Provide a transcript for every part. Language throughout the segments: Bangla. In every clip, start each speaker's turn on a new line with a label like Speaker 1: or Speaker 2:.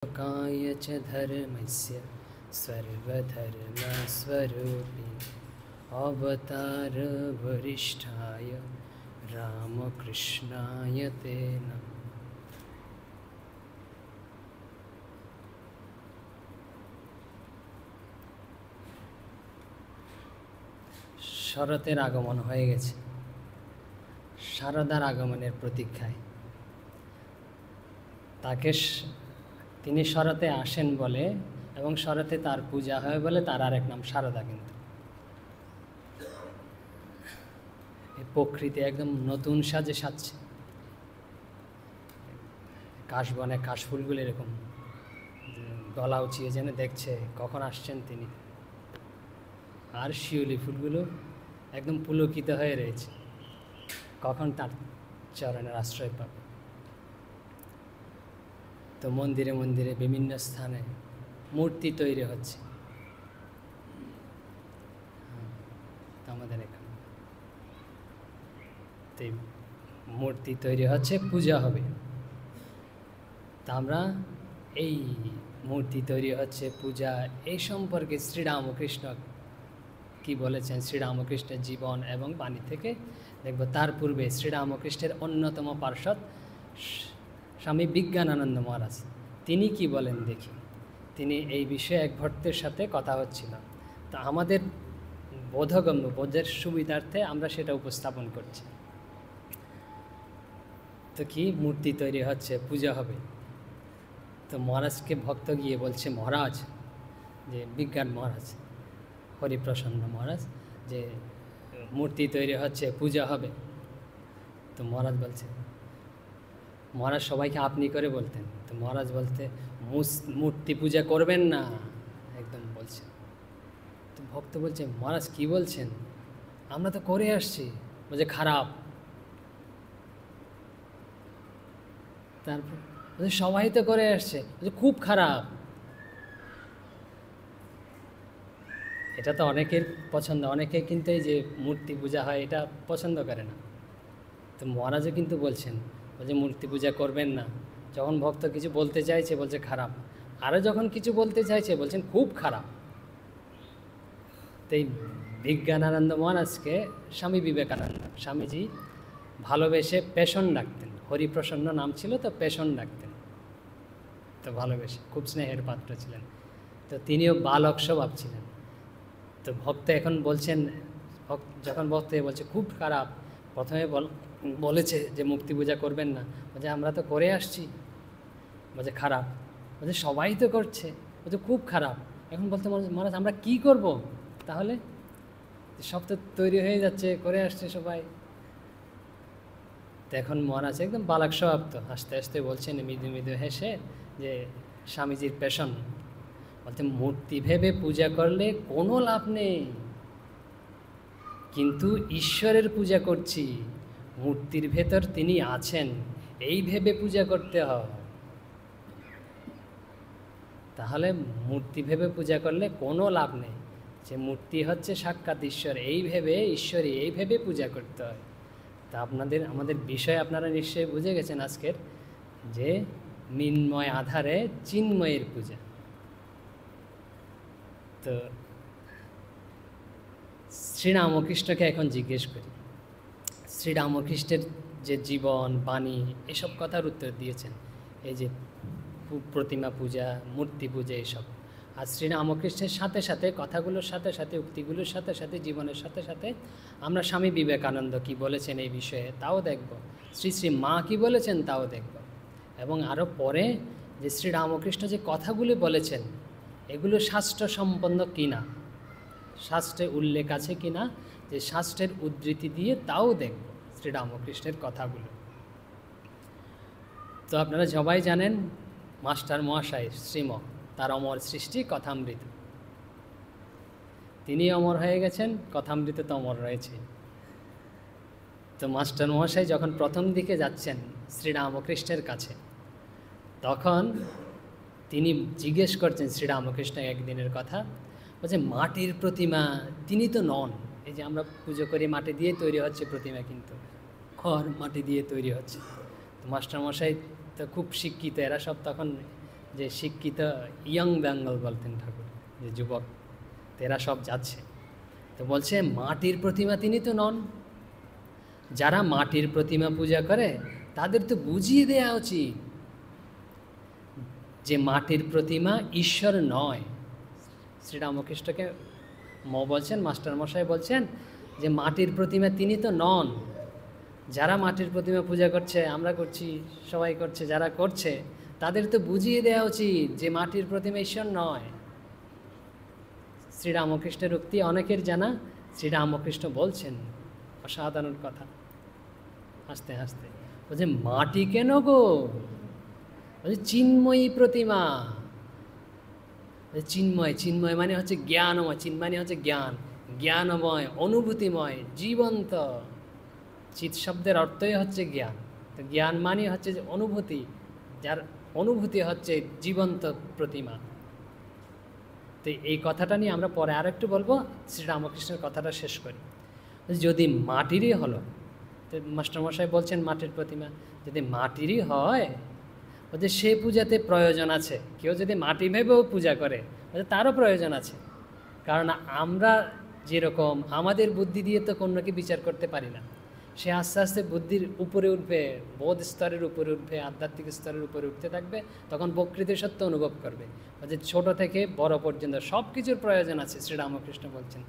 Speaker 1: काय च धर्मस्य सर्वधर्मस्वरूपिणि अवतार वरिष्ठाय रामकृष्णाय ते नमः। শরতের আগমন হয়ে গেছে, শারদার আগমনের প্রতীক্ষায়। তাকে তিনি শরতে আসেন বলে এবং শরতে তার পূজা হয় বলে তার আরেক নাম শারদা। কিন্তু এই প্রকৃতি একদম নতুন সাজে সাজছে। কাশবনে কাশফুলগুলো এরকম গলা উঁচিয়ে যেন দেখছে কখন আসছেন তিনি, আর শিউলি ফুলগুলো একদম পুলকিত হয়ে রয়েছে কখন তার চরণের আশ্রয় পাবে। তো মন্দিরে মন্দিরে বিভিন্ন স্থানে মূর্তি তৈরি হচ্ছে আমাদের এখানে। তো মূর্তি তৈরি হচ্ছে, পূজা হবে। তা আমরা এই মূর্তি তৈরি হচ্ছে, পূজা, এই সম্পর্কে শ্রীরামকৃষ্ণ কি বলেছেন, শ্রীরামকৃষ্ণের জীবন এবং বাণী থেকে দেখব। তার পূর্বে শ্রীরামকৃষ্ণের অন্যতম পার্ষদ স্বামী বিজ্ঞানানন্দ মহারাজ তিনি কি বলেন দেখি। তিনি এই বিষয়ে এক ভক্তের সাথে কথা হচ্ছিল, তা আমাদের বোধগম্য, বোধের সুবিধার্থে আমরা সেটা উপস্থাপন করছি। তো কি মূর্তি তৈরি হচ্ছে, পূজা হবে। তো মহারাজকে ভক্ত গিয়ে বলছে, মহারাজ, যে বিজ্ঞান মহারাজ, হরিপ্রসন্ন মহারাজ, যে মূর্তি তৈরি হচ্ছে, পূজা হবে। তো মহারাজ বলছে, মহারাজ সবাইকে আপনি করে বলতেন। তো মহারাজ বলতে, মূর্তি পূজা করবেন না, একদম বলছে। তো ভক্ত বলছে, মহারাজ কি বলছেন, আমরা তো করে আসছি। বলছে খারাপ। তারপর বলছে সবাই তো করে আসছে, বলছে খুব খারাপ। এটা তো অনেকের পছন্দ, অনেকে কিন্তু এই যে মূর্তি পূজা হয় এটা পছন্দ করে না। তো মহারাজও কিন্তু বলছেন, বলছে মূর্তি পূজা করবেন না। যখন ভক্ত কিছু বলতে চাইছে বলছে খারাপ, আরও যখন কিছু বলতে চাইছে বলছেন খুব খারাপ। তো এই বিজ্ঞানানন্দ মহারাজকে স্বামী বিবেকানন্দ, স্বামীজি ভালোবেসে পেশন ডাকতেন। হরিপ্রসন্ন নাম ছিল, তো পেশন ডাকতেন। তো ভালোবেসে, খুব স্নেহের পাত্র ছিলেন। তো তিনিও বালক স্বভাব ছিলেন। তো ভক্ত এখন বলছেন, যখন ভক্ত বলছে খুব খারাপ, প্রথমে বলেছে যে মুক্তি পূজা করবেন না, বলছে আমরা তো করে আসছি। বলছে খারাপ, বলছে সবাই তো করছে, বলছে খুব খারাপ। এখন বলতে মহারাজ আমরা কি করব তাহলে, সব তো তৈরি হয়ে যাচ্ছে, করে আসছে সবাই। তো এখন মহারাজ একদম বালক স্বভাব, তো আস্তে আস্তে বলছেন মৃদু মৃদু হেসে, যে স্বামীজির পেশন, বলতে মূর্তি ভেবে পূজা করলে কোনো লাভ নেই, কিন্তু ঈশ্বরের পূজা করছি, মূর্তির ভেতর তিনি আছেন, এই ভেবে পূজা করতে হয়। তাহলে মূর্তি ভেবে পূজা করলে কোনো লাভ নেই, যে মূর্তি হচ্ছে সাক্ষাৎ ঈশ্বর, এই ভেবে ঈশ্বরী, এই ভেবে পূজা করতে হয়। তা আমাদের বিষয় আপনারা নিশ্চয়ই বুঝে গেছেন আজকের, যে মিন্ময় আধারে চিন্ময়ের পূজা। তো শ্রীরামকৃষ্ণকে এখন জিজ্ঞেস করি, শ্রীরামকৃষ্ণের যে জীবন, বাণী, এসব কথার উত্তর দিয়েছেন, এই যে প্রতিমা পূজা, মূর্তি পূজা, এসব। আর শ্রীরামকৃষ্ণের সাথে সাথে, কথাগুলোর সাথে সাথে, উক্তিগুলোর সাথে সাথে, জীবনের সাথে সাথে আমরা স্বামী বিবেকানন্দ কি বলেছেন এই বিষয়ে তাও দেখব, শ্রী শ্রী মা কি বলেছেন তাও দেখব, এবং আরও পরে যে শ্রীরামকৃষ্ণ যে কথাগুলি বলেছেন এগুলো শাস্ত্র সম্পন্ন কিনা, শাস্ত্রে উল্লেখ আছে কিনা, যে শাস্ত্রের উদ্ধৃতি দিয়ে তাও দেখব শ্রীরামকৃষ্ণের কথাগুলো। তো আপনারা সবাই জানেন মাস্টার মহাশয় শ্রীম, তার অমর সৃষ্টি কথামৃত, তিনি অমর হয়ে গেছেন, কথামৃত তো অমর রয়েছে। তো মাস্টার মহাশয় যখন প্রথম দিকে যাচ্ছেন শ্রীরামকৃষ্ণের কাছে, তখন তিনি জিজ্ঞেস করছেন শ্রীরামকৃষ্ণ একদিনের কথা, বলছে মাটির প্রতিমা তিনি তো নন। এই যে আমরা পুজো করি মাটি দিয়ে তৈরি হচ্ছে প্রতিমা, কিন্তু খড় মাটি দিয়ে তৈরি হচ্ছে। তো মাস্টারমশাই তো খুব শিক্ষিত, এরা সব তখন যে শিক্ষিত ইয়ং বেঙ্গল বলতেন ঠাকুর, যে যুবক তেরা সব যাচ্ছে, তো বলছে মাটির প্রতিমা তিনি তো নন। যারা মাটির প্রতিমা পূজা করে তাদের তো বুঝিয়ে দেওয়া উচিত যে মাটির প্রতিমা ঈশ্বর নয়। শ্রীরামকৃষ্ণকে বলছেন, মাস্টারমশাই বলছেন যে মাটির প্রতিমা তিনি তো নন। যারা মাটির প্রতিমা পূজা করছে, আমরা করছি, সবাই করছে, যারা করছে তাদের তো বুঝিয়ে দেওয়া উচিত যে মাটির প্রতিমা ঈশ্বর নয়। শ্রীরামকৃষ্ণের উক্তি অনেকের জানা, শ্রীরামকৃষ্ণ বলছেন অসাধারণ কথা, হাসতে হাসতে বলছে মাটি কেন গো, বলছে চিন্ময়ী প্রতিমা। চিন্ময়, চিন্ময় মানে হচ্ছে জ্ঞানময়, চিন্ময় হচ্ছে জ্ঞান, জ্ঞানময়, অনুভূতিময়, জীবন্ত। চিৎ শব্দের অর্থই হচ্ছে জ্ঞান, তো জ্ঞান মানে হচ্ছে যে অনুভূতি, যার অনুভূতি হচ্ছে জীবন্ত প্রতিমা। তো এই কথাটা নিয়ে আমরা পরে আর একটু বলবো, শ্রীরামকৃষ্ণের কথাটা শেষ করি। যদি মাটিরই হলো, তো মাস্টারমশাই বলছেন মাটির প্রতিমা যদি মাটিরই হয়, বলছে সে পূজাতে প্রয়োজন আছে। কেউ যদি মাটি ভেবেও পূজা করে, বলছে তারও প্রয়োজন আছে। কারণ আমরা যেরকম আমাদের বুদ্ধি দিয়ে তো কোনোকে বিচার করতে পারি না, সে আস্তে আস্তে বুদ্ধির উপরে উঠবে, বোধ স্তরের উপরে উঠবে, আধ্যাত্মিক স্তরের উপরে উঠতে থাকবে, তখন প্রকৃতির সত্য অনুভব করবে। যে ছোট থেকে বড় পর্যন্ত সব কিছুর প্রয়োজন আছে, শ্রীরামকৃষ্ণ বলছেন।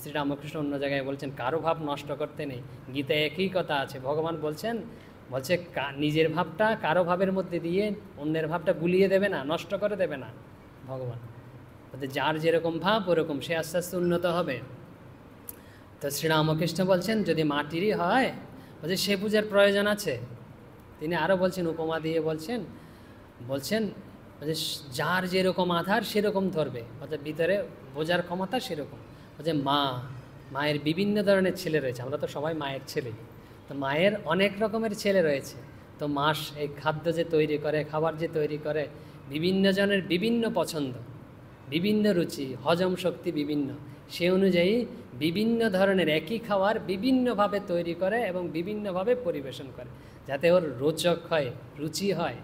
Speaker 1: শ্রীরামকৃষ্ণ অন্য জায়গায় বলছেন কারো ভাব নষ্ট করতে নেই, গীতায় একই কথা আছে। ভগবান বলছেন, বলছে নিজের ভাবটা কারো ভাবের মধ্যে দিয়ে অন্যের ভাবটা গুলিয়ে দেবে না, নষ্ট করে দেবে না ভগবান। বলছে যার যেরকম ভাব ওরকম সে আস্তে আস্তে উন্নত হবে। তো শ্রীরামকৃষ্ণ বলছেন যদি মাটিরই হয়, বলছে সে পূজার প্রয়োজন আছে। তিনি আরও বলছেন, উপমা দিয়ে বলছেন বলছেন বলছে যার যেরকম আধার সেরকম ধরবে, অর্থাৎ ভিতরে বোঝার ক্ষমতা সেরকম। বলছে মায়ের বিভিন্ন ধরনের ছেলে রয়েছে, আমরা তো সবাই মায়ের ছেলে, তো মায়ের অনেক রকমের ছেলে রয়েছে। তো মা এই খাদ্য যে তৈরি করে, খাবার যে তৈরি করে, বিভিন্ন জনের বিভিন্ন পছন্দ, বিভিন্ন রুচি, হজম শক্তি বিভিন্ন, সে অনুযায়ী বিভিন্ন ধরনের একই খাবার বিভিন্নভাবে তৈরি করে এবং বিভিন্নভাবে পরিবেশন করে, যাতে ওর রোচক হয়, রুচি হয়।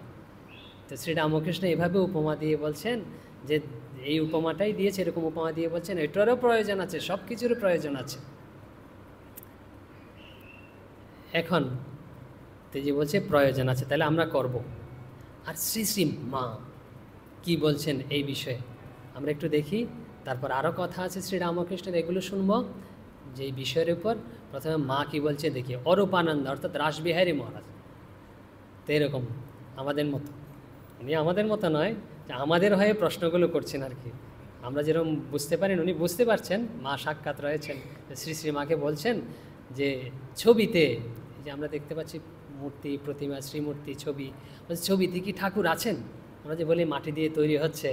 Speaker 1: তো শ্রীরামকৃষ্ণ এভাবে উপমা দিয়ে বলছেন, যে এই উপমাটাই দিয়েছে, এরকম উপমা দিয়ে বলছেন এটারও প্রয়োজন আছে, সব কিছুরও প্রয়োজন আছে। এখন তেজি বলছে প্রয়োজন আছে, তাহলে আমরা করব। আর শ্রী শ্রী মা কি বলছেন এই বিষয়ে আমরা একটু দেখি, তারপর আরও কথা আছে শ্রীরামকৃষ্ণের, এগুলো শুনব যে বিষয়ের উপর। প্রথমে মা কি বলছে দেখি। অরূপানন্দ অর্থাৎ রাসবিহারী মহারাজ, তো এরকম আমাদের মতো, উনি আমাদের মতো নয় যে আমাদের হয়ে প্রশ্নগুলো করছেন আর কি, আমরা যেরকম বুঝতে পারেন উনি বুঝতে পারছেন, মা সাক্ষাৎ রয়েছেন। শ্রী শ্রী মাকে বলছেন যে ছবিতে যে আমরা দেখতে পাচ্ছি মূর্তি, প্রতিমা, শ্রীমূর্তি, ছবি, ছবিতে কি ঠাকুর আছেন? আমরা যে বলি মাটি দিয়ে তৈরি হচ্ছে,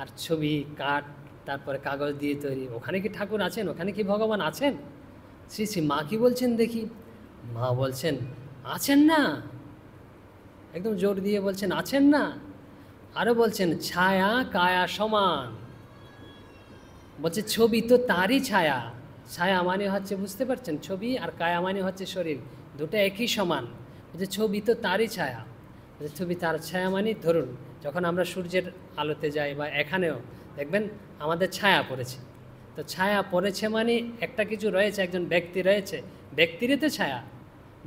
Speaker 1: আর ছবি, কাঠ, তারপরে কাগজ দিয়ে তৈরি, ওখানে কি ঠাকুর আছেন? ওখানে কি ভগবান আছেন? শ্রী শ্রী মা কি বলছেন দেখি। মা বলছেন আছেন না, একদম জোর দিয়ে বলছেন আছেন না। আরও বলছেন ছায়া কায়া সমান, বলছে ছবি তো তারই ছায়া। ছায়া মানে হচ্ছে, বুঝতে পারছেন, ছবি, আর কায়া মানে হচ্ছে শরীর, দুটো একই সমান। বলছে ছবি তো তারই ছায়া। বলছে ছবি তার ছায়া মানে ধরুন যখন আমরা সূর্যের আলোতে যাই বা এখানেও দেখবেন আমাদের ছায়া পড়েছে, তো ছায়া পড়েছে মানে একটা কিছু রয়েছে, একজন ব্যক্তি রয়েছে, ব্যক্তিরই তো ছায়া,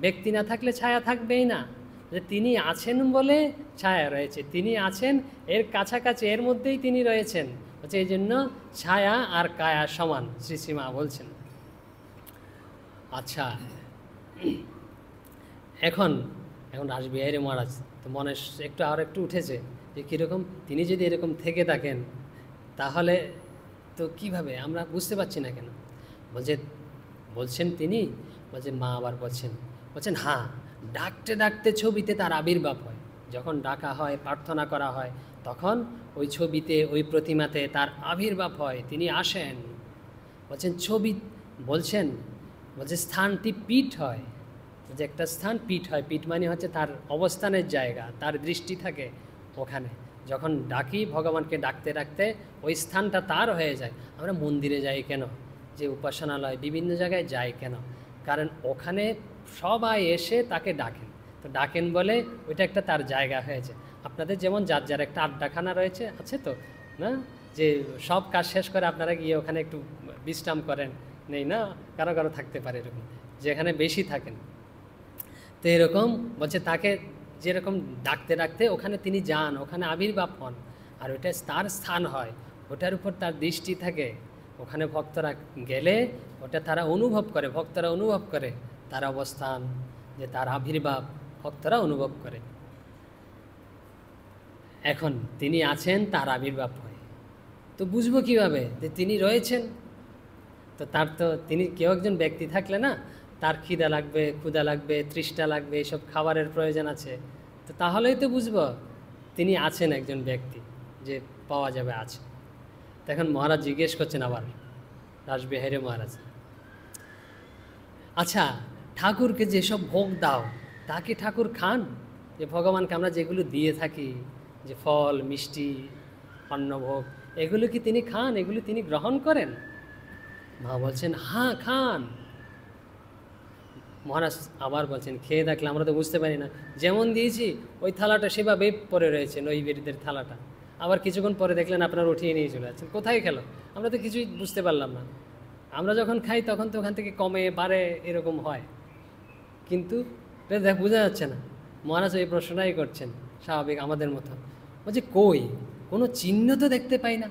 Speaker 1: ব্যক্তি না থাকলে ছায়া থাকবেই না। যে তিনি আছেন বলে ছায়া রয়েছে, তিনি আছেন এর কাছাকাছি, এর মধ্যেই তিনি রয়েছেন, হচ্ছে এই জন্য ছায়া আর কায়া সমান, শ্রী শ্রীমা বলছেন। আচ্ছা, এখন রাসবিহারী মহারাজ তো মনে একটু আর একটু উঠেছে যে কীরকম, তিনি যদি এরকম থেকে থাকেন তাহলে তো কিভাবে, আমরা বুঝতে পারছি না কেন। বলছেন তিনি, বলছেন মা আবার বলছেন হ্যাঁ, ডাকতে ডাকতে ছবিতে তার আবির্ভাব হয়। যখন ডাকা হয়, প্রার্থনা করা হয়, তখন ওই ছবিতে, ওই প্রতিমাতে তার আবির্ভাব হয়, তিনি আসেন। ছবি, বলছে স্থানটি পীঠ হয়, যে একটা স্থান পীঠ হয়, পীঠ মানে হচ্ছে তার অবস্থানের জায়গা, তার দৃষ্টি থাকে ওখানে। যখন ডাকি ভগবানকে, ডাকতে ডাকতে ওই স্থানটা তার হয়ে যায়। আমরা মন্দিরে যাই কেন, যে উপাসনালয়, বিভিন্ন জায়গায় যাই কেন? কারণ ওখানে সবাই এসে তাকে ডাকেন, তো ডাকেন বলে ওইটা একটা তার জায়গা হয়েছে। আপনাদের যেমন যার যার একটা আড্ডাখানা রয়েছে, আছে তো না, যে সব কাজ শেষ করে আপনারা গিয়ে ওখানে একটু বিশ্রাম করেন, নেই না? কারো কারো থাকতে পারে এরকম, যেখানে বেশি থাকেন। তো এরকম বলছে তাকে যেরকম ডাকতে ডাকতে ওখানে তিনি যান, ওখানে আবির্ভাব হন, আর ওটা তার স্থান হয়, ওটার উপর তার দৃষ্টি থাকে। ওখানে ভক্তরা গেলে ওটা তারা অনুভব করে, ভক্তরা অনুভব করে তার অবস্থান, যে তার আবির্ভাব ভক্তরা অনুভব করে। এখন তিনি আছেন, তার আবির্ভাব হয়, তো বুঝবো কীভাবে যে তিনি রয়েছেন? তো তার তো তিনি কেউ একজন ব্যক্তি থাকলে না, তার ক্ষুধা লাগবে, তৃষ্ণা লাগবে, এইসব খাবারের প্রয়োজন আছে, তো তাহলেই তো বুঝবো তিনি আছেন, একজন ব্যক্তি যে পাওয়া যাবে আছে। তখন মহারাজ জিজ্ঞেস করছেন আবার, রাসবিহারী মহারাজ, আচ্ছা ঠাকুরকে যেসব ভোগ দাও তা কি ঠাকুর খান? যে ভগবানকে আমরা যেগুলো দিয়ে থাকি, যে ফল মিষ্টি অন্নভোগ, এগুলো কি তিনি খান? এগুলো তিনি গ্রহণ করেন? মা বলছেন হ্যাঁ খান। মহারাজ আবার বলছেন, খেয়ে দেখলে আমরা তো বুঝতে পারি না, যেমন দিয়েছি ওই থালাটা সেভাবে পরে রয়েছে, নৈবেদ্যের থালাটা, আবার কিছুক্ষণ পরে দেখলেন আপনার উঠিয়ে নিয়ে চলে যাচ্ছেন, কোথায় খেলো? আমরা তো কিছুই বুঝতে পারলাম না। আমরা যখন খাই তখন তো ওখান থেকে কমে বাড়ে এরকম হয়, কিন্তু বোঝা যাচ্ছে না। মহারাজ এই প্রশ্নটাই করছেন স্বাভাবিক আমাদের মতো, বলছে কই কোনো চিহ্ন তো দেখতে পাই না,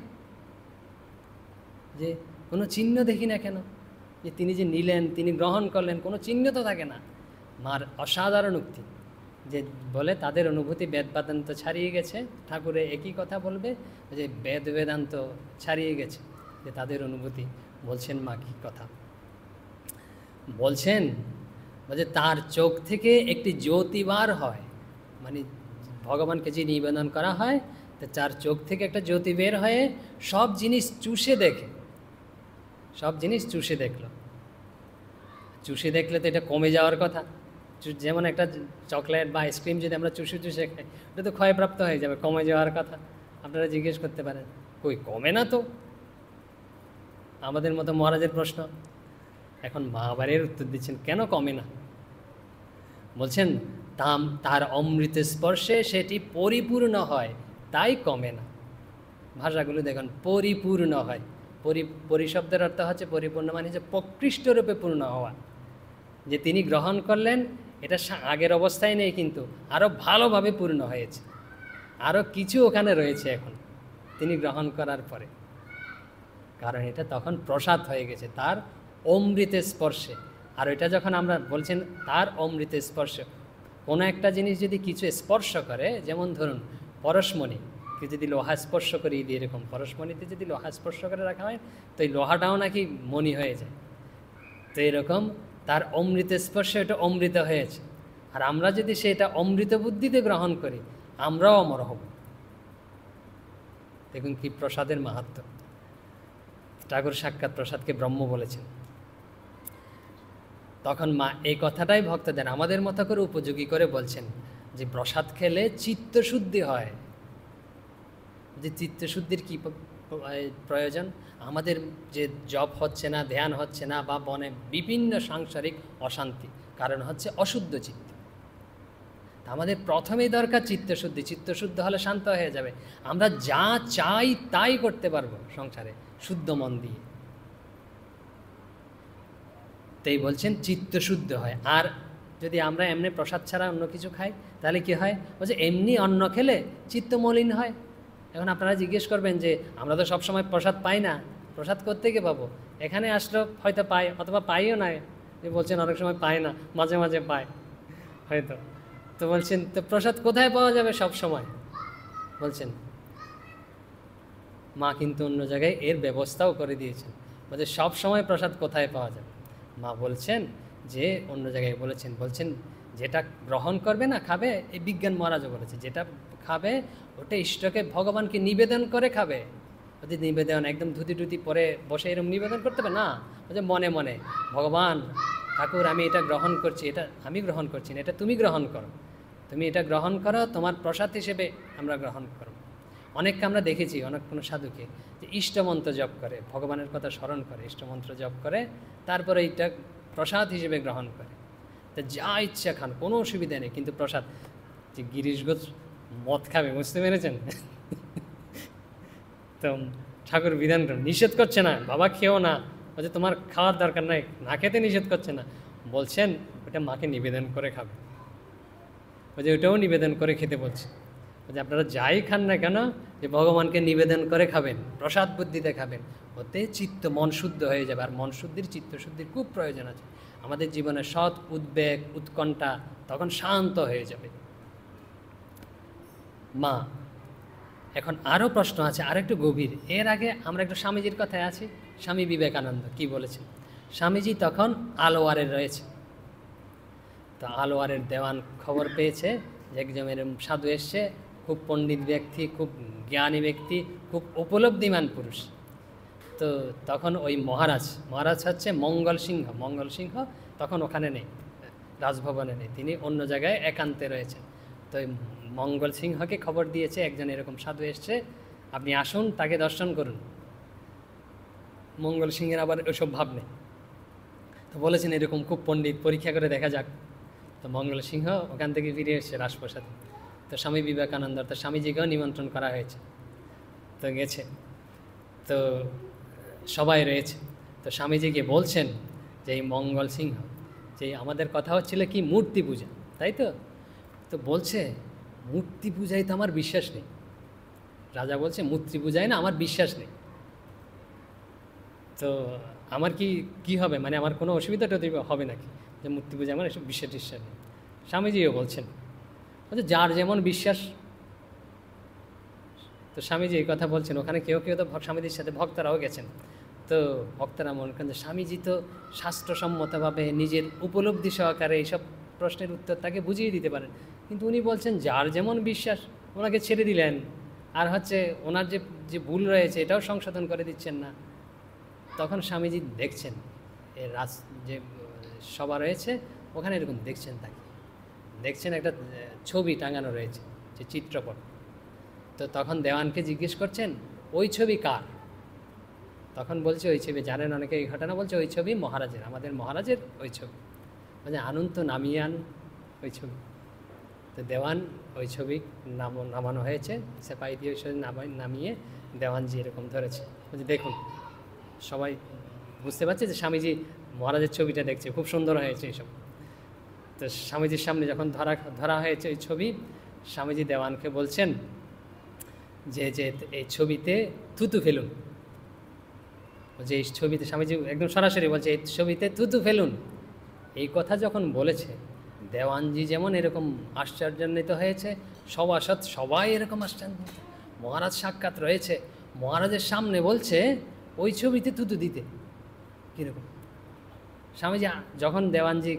Speaker 1: যে কোনো চিহ্ন দেখি না কেন, যে তিনি যে নিলেন, তিনি গ্রহণ করলেন, কোনো চিহ্ন তো থাকে না। মার অসাধারণ উক্তি, যে বলে তাদের অনুভূতি বেদ বেদান্ত ছাড়িয়ে গেছে। ঠাকুরে একই কথা বলবে যে বেদ বেদান্ত ছাড়িয়ে গেছে, যে তাদের অনুভূতি। বলছেন মা কী কথা বলছেন, বলছে তার চোখ থেকে একটি জ্যোতি বার হয়, মানে ভগবানকে যে নিবেদন করা হয়, তো তার চোখ থেকে একটা জ্যোতি বের হয়ে সব জিনিস চুষে দেখে, সব জিনিস চুষে দেখলো। চুষে দেখলে তো এটা কমে যাওয়ার কথা, যেমন একটা চকলেট বা আইসক্রিম যদি আমরা চুষে চুষে খাই, ওটা তো ক্ষয়প্রাপ্ত হয়ে যাবে, কমে যাওয়ার কথা। আপনারা জিজ্ঞেস করতে পারেন কই কমে না তো, আমাদের মতো মহারাজের প্রশ্ন। এখন মা আবারের উত্তর দিচ্ছেন কেন কমে না। বলছেন তার অমৃত স্পর্শে সেটি পরিপূর্ণ হয়, তাই কমে না। ভাষাগুলো দেখুন, পরিপূর্ণ হয়, পরিশব্দের অর্থ হচ্ছে পরিপূর্ণ, মানে যে প্রকৃষ্টরূপে পূর্ণ হওয়া, যে তিনি গ্রহণ করলেন এটা আগের অবস্থায় নেই, কিন্তু আরও ভালোভাবে পূর্ণ হয়েছে, আরও কিছু ওখানে রয়েছে এখন তিনি গ্রহণ করার পরে, কারণ এটা তখন প্রসাদ হয়ে গেছে তার অমৃতের স্পর্শে। আর এটা যখন আমরা বলছেন তার অমৃতের স্পর্শ, কোনো একটা জিনিস যদি কিছু স্পর্শ করে, যেমন ধরুন পরশমণি, কেউ যদি লোহা স্পর্শ করিয়ে দিয়ে, এরকম পরশমণিতে যদি লোহা স্পর্শ করে রাখা হয় তো এই লোহাটাও নাকি মণি হয়ে যায়। তো এরকম তার অমৃতের স্পর্শে এটা অমৃত হয়েছে, আর আমরা যদি সেটা অমৃত বুদ্ধিতে গ্রহণ করি আমরাও অমর হব। দেখুন কি প্রসাদের মাহাত্ম্য। ঠাকুর সাক্ষাৎ প্রসাদকে ব্রহ্ম বলেছেন। তখন মা এই কথাটাই ভক্তদের আমাদের মতো করে উপযোগী করে বলছেন, যে প্রসাদ খেলে চিত্তশুদ্ধি হয়। যে চিত্তশুদ্ধির কী প্রয়োজন? আমাদের যে জপ হচ্ছে না, ধ্যান হচ্ছে না, বা মনে বিভিন্ন সাংসারিক অশান্তি, কারণ হচ্ছে অশুদ্ধ চিত্ত। আমাদের প্রথমেই দরকার চিত্তশুদ্ধি। চিত্তশুদ্ধ হলে শান্ত হয়ে যাবে, আমরা যা চাই তাই করতে পারবো সংসারে শুদ্ধ মন দিয়ে। তাই বলছেন চিত্তশুদ্ধ হয়। আর যদি আমরা এমনি প্রসাদ ছাড়া অন্য কিছু খাই তাহলে কি হয়? বলছে এমনি অন্ন খেলে চিত্ত মলিন হয়। এখন আপনারা জিজ্ঞেস করবেন যে আমরা তো সবসময় প্রসাদ পাই না, প্রসাদ কোত্থেকে পাবো? এখানে আসলেও হয়তো পাই, অথবা পাইও না। যে বলছেন অনেক সময় পায় না, মাঝে মাঝে পায় হয়তো। তো বলছেন তো প্রসাদ কোথায় পাওয়া যাবে সব সময়? বলছেন মা কিন্তু অন্য জায়গায় এর ব্যবস্থাও করে দিয়েছেন। বলছে সব সময় প্রসাদ কোথায় পাওয়া যাবে? মা বলছেন যে অন্য জায়গায় বলছেন যেটা গ্রহণ করবে না, খাবে, এই বিজ্ঞান মহারাজও বলেছে, যেটা খাবে ওটা ইষ্টকে ভগবানকে নিবেদন করে খাবে। যদি নিবেদন একদম ধুতি টুতি পরে বসে এরকম নিবেদন করতে হবে না, বলছে মনে মনে ভগবান ঠাকুর আমি এটা গ্রহণ করছি, এটা আমি গ্রহণ করছি না, এটা তুমি গ্রহণ করো, তুমি এটা গ্রহণ করো, তোমার প্রসাদ হিসেবে আমরা গ্রহণ করব। অনেককে আমরা দেখেছি, অনেক কোনো সাধুকে যে ইষ্টমন্ত্র জপ করে, ভগবানের কথা স্মরণ করে, ইষ্টমন্ত্র জপ করে, তারপরে এইটা প্রসাদ হিসেবে গ্রহণ করে। তো যা ইচ্ছা খান, কোনো অসুবিধা নেই, কিন্তু প্রসাদ। যে গিরিশ ঘোষ মদ খাবে, বুঝতে পেরেছেন? তো ঠাকুর বিধান নিষেধ করছে না, বাবা খেও না, বলছে তোমার খাওয়ার দরকার নাই, না খেতে নিষেধ করছে না, বলছেন ওটা মাকে নিবেদন করে খাবে। বলছে ওটাও নিবেদন করে খেতে বলছে। বলছে আপনারা যাই খান না কেন, যে ভগবানকে নিবেদন করে খাবেন, প্রসাদ বুদ্ধিতে খাবেন, ওতে চিত্ত মন শুদ্ধ হয়ে যাবে। আর মন শুদ্ধির, চিত্তশুদ্ধির খুব প্রয়োজন আছে। আমাদের জীবনে সৎ উদ্বেগ, উৎকণ্ঠা তখন শান্ত হয়ে যাবে। মা, এখন আরও প্রশ্ন আছে, আরেকটু গভীর। এর আগে আমরা একটু স্বামীজির কথায় আছি। স্বামী বিবেকানন্দ কি বলেছেন? স্বামীজি তখন আলোয়ারে রয়েছে। তো আলোয়ারের দেওয়ান খবর পেয়েছে যে একজন এরকম সাধু এসছে, খুব পণ্ডিত ব্যক্তি, খুব জ্ঞানী ব্যক্তি, খুব উপলব্ধিমান পুরুষ। তো তখন ওই মহারাজ হচ্ছে মঙ্গল সিংহ তখন ওখানে নেই, রাজভবনে নেই, তিনি অন্য জায়গায় একান্তে রয়েছেন। তো মঙ্গল সিংহকে খবর দিয়েছে একজন এরকম সাধু এসছে, আপনি আসুন, তাকে দর্শন করুন। মঙ্গল সিংহের আবার ওসব ভাব নেই, তো বলেছেন এরকম খুব পণ্ডিত, পরীক্ষা করে দেখা যাক। তো মঙ্গল সিংহ ওখান থেকে ফিরে এসছে রাজপ্রসাদে। তো স্বামী বিবেকানন্দ, তো স্বামীজিকেও নিমন্ত্রণ করা হয়েছে, তো গেছে। তো সবাই রয়েছে। তো স্বামীজিকে বলছেন যে এই মঙ্গল সিংহ, যে আমাদের কথা হচ্ছিল কি মূর্তি পূজা, তাই তো? তো বলছে মূর্তি পূজায় তো আমার বিশ্বাস নেই। রাজা বলছে মূর্তি পূজায় না আমার বিশ্বাস নেই, তো আমার কি হবে, মানে আমার কোনো অসুবিধা হবে নাকি যে মূর্তি পূজা, আমার এসব বিশ্বাস টিশ্বাস নেই। স্বামীজিও বলছেন বলছে যার যেমন বিশ্বাস। তো স্বামীজি এই কথা বলছেন, ওখানে কেউ কেউ তো স্বামীজির সাথে ভক্তরাও গেছেন। তো ভক্তরা মনে করেন যে স্বামীজি তো শাস্ত্রসম্মতভাবে নিজের উপলব্ধি সহকারে এইসব প্রশ্নের উত্তর তাকে বুঝিয়ে দিতে পারেন, কিন্তু উনি বলছেন যার যেমন বিশ্বাস, ওনাকে ছেড়ে দিলেন। আর হচ্ছে ওনার যে ভুল রয়েছে এটাও সংশোধন করে দিচ্ছেন না। তখন স্বামীজি দেখছেন যে সভা রয়েছে ওখানে এরকম দেখছেন, তাকে দেখছেন একটা ছবি টাঙানো রয়েছে, যে চিত্রপট। তো তখন দেওয়ানকে জিজ্ঞেস করছেন ওই ছবি কার? তখন বলছে ওই ছবি, জানেন অনেকে এই ঘটনা, বলছে ওই ছবি মহারাজের, আমাদের মহারাজের ওই ছবি। মানে আনুন তো নামিয়ে আনুন ওই ছবি। তো দেওয়ান ওই ছবি নামানো হয়েছে, সেপাই দিয়ে ওই ছবি নামিয়ে দেওয়ানজি এরকম ধরেছে, বলছে দেখুন। সবাই বুঝতে পারছে যে স্বামীজি মহারাজের ছবিটা দেখছে, খুব সুন্দর হয়েছে এইসব। তো স্বামীজির সামনে যখন ধরা হয়েছে ওই ছবি, স্বামীজি দেওয়ানকে বলছেন যে এই ছবিতে থুতু ফেলুন। যে এই ছবিতে, স্বামীজি একদম সরাসরি বলছে এই ছবিতে থুতু ফেলুন। এই কথা যখন বলেছে, দেওয়ানজি যেমন এরকম আশ্চর্যান্বিত হয়েছে, সভাসদ সবাই এরকম আশ্চর্যান্বিত। মহারাজ সাক্ষাৎ রয়েছে, মহারাজের সামনে বলছে ওই ছবিতে থুতু দিতে, কীরকম? স্বামীজি যখন দেওয়ানজি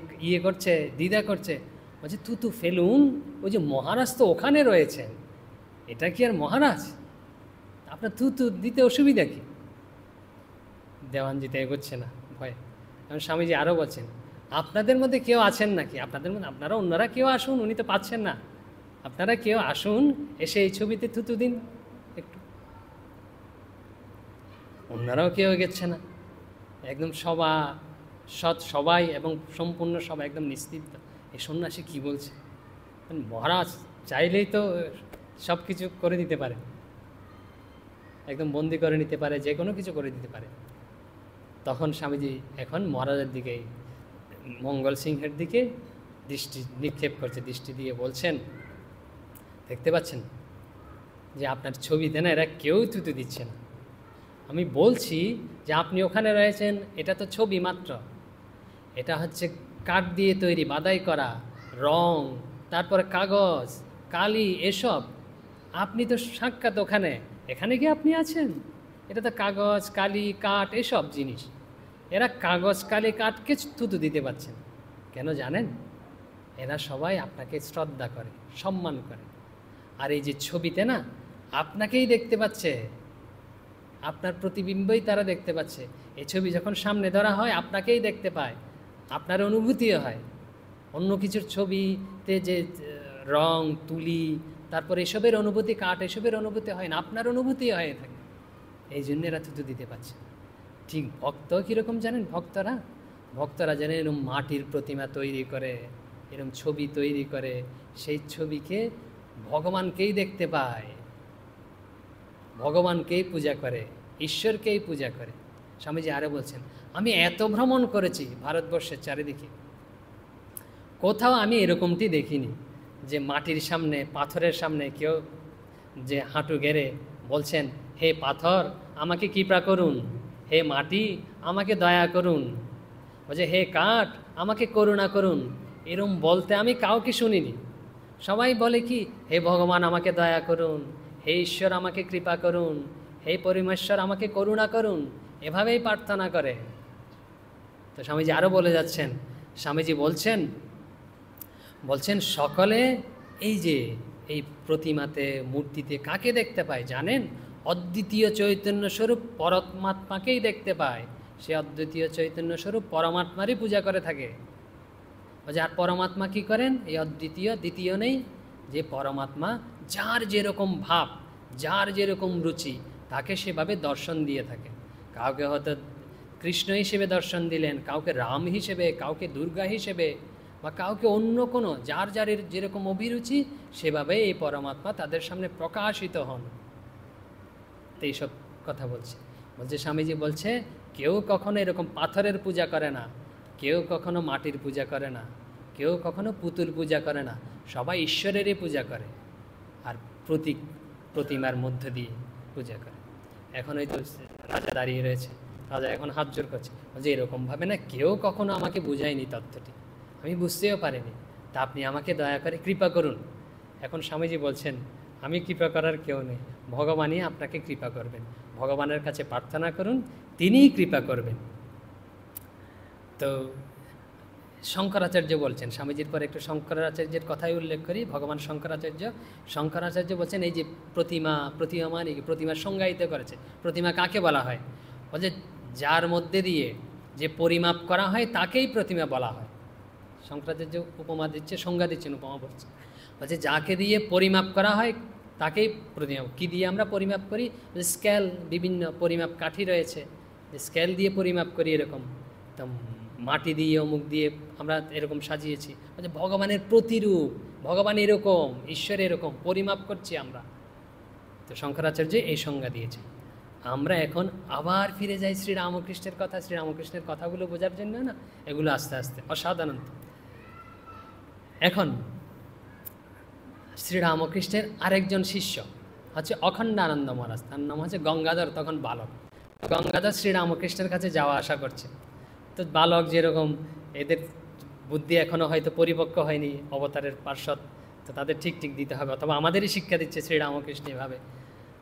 Speaker 1: করছে, দ্বিধা করছে, বলছে থুতু ফেলুন, ওই যে মহারাজ তো ওখানে রয়েছেন, এটা কি আর মহারাজ? আপনার থুতু দিতে অসুবিধা কি? দেওয়ানজিতে এগোচ্ছে না ভয়ে। কারণ স্বামীজি আরও বলছেন আপনাদের মধ্যে কেউ আছেন নাকি, আপনাদের মধ্যে আপনারা অন্যরা কেউ আসুন, উনি তো পাচ্ছেন না, আপনারা কেউ আসুন, এসে এই ছবিতে থুতু দিন একটু। অন্যরাও কেউ এগোচ্ছে না, একদম সবাই এবং সম্পূর্ণ সবাই একদম নিস্তব্ধ। এই সন্ন্যাসী কী বলছে? মহারাজ চাইলেই তো সব কিছু করে দিতে পারে, একদম বন্দি করে নিতে পারে, যে কোনো কিছু করে দিতে পারে। তখন স্বামীজি এখন মহারাজের দিকে, মঙ্গল সিংহের দিকে দৃষ্টি নিক্ষেপ করছে, দৃষ্টি দিয়ে বলছেন দেখতে পাচ্ছেন যে আপনার ছবিতে না এরা কেউ থুতু দিচ্ছে না। আমি বলছি যে আপনি ওখানে রয়েছেন, এটা তো ছবি মাত্র, এটা হচ্ছে কাঠ দিয়ে তৈরি, বাদাই করা, রং, তারপরে কাগজ, কালি, এসব। আপনি তো সাক্ষাৎ ওখানে, এখানে কি আপনি আছেন? এটা তো কাগজ, কালি, কাঠ, এসব জিনিস। এরা কাগজ, কালি, কাঠকে থুতু দিতে পারছেন কেন জানেন? এরা সবাই আপনাকে শ্রদ্ধা করে, সম্মান করে। আর এই যে ছবিতে না আপনাকেই দেখতে পাচ্ছে, আপনার প্রতিবিম্বই তারা দেখতে পাচ্ছে। এই ছবি যখন সামনে ধরা হয় আপনাকেই দেখতে পায়, আপনার অনুভূতিও হয়। অন্য কিছুর ছবিতে যে রং, তুলি, তারপর এসবের অনুভূতি, কাঠ, এসবের অনুভূতি হয় না, আপনার অনুভূতি হয়ে থাকে। এই জন্য এরা থুতু দিতে পারছে। ঠিক ভক্ত কীরকম জানেন? ভক্তরা যেন এরকম মাটির প্রতিমা তৈরি করে, এরকম ছবি তৈরি করে, সেই ছবিকে ভগবানকেই দেখতে পায়, ভগবানকেই পূজা করে, ঈশ্বরকেই পূজা করে। স্বামীজি আরও বলছেন, আমি এত ভ্রমণ করেছি ভারতবর্ষের চারিদিকে, কোথাও আমি এরকমটি দেখিনি যে মাটির সামনে, পাথরের সামনে কেউ যে হাঁটু গেড়ে বলছেন, হে পাথর আমাকে কৃপা করুন, হে মাটি আমাকে দয়া করুন, বলছে হে কাঠ আমাকে করুণা করুন। এরম বলতে আমি কাউকে শুনিনি। সবাই বলে কি, হে ভগবান আমাকে দয়া করুন, হে ঈশ্বর আমাকে কৃপা করুন, হে পরমেশ্বর আমাকে করুণা করুন, এভাবেই প্রার্থনা করে। তো স্বামীজি আরও বলে যাচ্ছেন, স্বামীজি বলছেন সকলে এই যে এই প্রতিমাতে, মূর্তিতে কাকে দেখতে পায় জানেন? অদ্বিতীয় চৈতন্য স্বরূপ পরমাত্মাকেই দেখতে পায়। সে অদ্বিতীয় চৈতন্য স্বরূপ পরমাত্মারই পূজা করে থাকে। আর পরমাত্মা কি করেন? এই অদ্বিতীয়, দ্বিতীয় নেই, যে পরমাত্মা যার যেরকম ভাব, যার যেরকম রুচি, তাকে সেভাবে দর্শন দিয়ে থাকে। কাউকে হয়তো কৃষ্ণ হিসেবে দর্শন দিলেন, কাউকে রাম হিসেবে, কাউকে দুর্গা হিসেবে, বা কাউকে অন্য কোনো, যার যার যেরকম অভিরুচি সেভাবে এই পরমাত্মা তাদের সামনে প্রকাশিত হন। তো এইসব কথা বলছে স্বামীজি বলছে, কেউ কখনো এরকম পাথরের পূজা করে না, কেউ কখনো মাটির পূজা করে না, কেউ কখনো পুতুল পূজা করে না, সবাই ঈশ্বরেরই পূজা করে আর প্রতিমার মধ্য দিয়ে পূজা করে। এখন ওই তো রাজা দাঁড়িয়ে রয়েছে, রাজা এখন হাত জোর করছে, বলছে এরকমভাবে না কেউ কখনো আমাকে বুঝায়নি তত্ত্বটি, আমি বুঝতেও পারিনি, তা আপনি আমাকে দয়া করে কৃপা করুন। এখন স্বামীজি বলছেন, আমি কৃপা করার কেউ নেই, ভগবানই আপনাকে কৃপা করবেন, ভগবানের কাছে প্রার্থনা করুন, তিনিই কৃপা করবেন। তো শঙ্করাচার্য বলছেন, স্বামীজির পর একটু শঙ্করাচার্যের কথাই উল্লেখ করি। ভগবান শঙ্করাচার্য বলছেন, এই যে প্রতিমা সংজ্ঞায়িত করেছে। প্রতিমা কাকে বলা হয়? বলছে যার মধ্যে দিয়ে যে পরিমাপ করা হয় তাকেই প্রতিমা বলা হয়। শঙ্করাচার্য উপমা দিচ্ছে, সংজ্ঞা দিচ্ছেন, উপমা বলছে, বলছে যাকে দিয়ে পরিমাপ করা হয় তাকেই প্রতিমা। কী দিয়ে আমরা পরিমাপ করি? স্কেল, বিভিন্ন পরিমাপ কাঠি রয়েছে, স্কেল দিয়ে পরিমাপ করি এরকম। তো মাটি দিয়ে, অমুক দিয়ে আমরা এরকম সাজিয়েছি। বলছে ভগবানের প্রতিরূপ, ভগবান এরকম, ঈশ্বর এরকম, পরিমাপ করছি আমরা। তো শঙ্করাচার্য এই সংজ্ঞা দিয়েছে। আমরা এখন আবার ফিরে যাই শ্রীরামকৃষ্ণের কথা, শ্রীরামকৃষ্ণের কথাগুলো বোঝার জন্য না, এগুলো আস্তে আস্তে অসাধারণ। এখন শ্রীরামকৃষ্ণের আরেকজন শিষ্য হচ্ছে অখণ্ডানন্দ মহারাজ, তার নাম হচ্ছে গঙ্গাধর, তখন বালক। গঙ্গাধর শ্রীরামকৃষ্ণের কাছে যাওয়া আসা করছে। তো বালক যেরকম, এদের বুদ্ধি এখনও হয়তো পরিপক্ক হয়নি, অবতারের পার্শ্বদ, তো তাদের ঠিক দিতে হবে, অথবা আমাদেরই শিক্ষা দিচ্ছে শ্রীরামকৃষ্ণ এভাবে।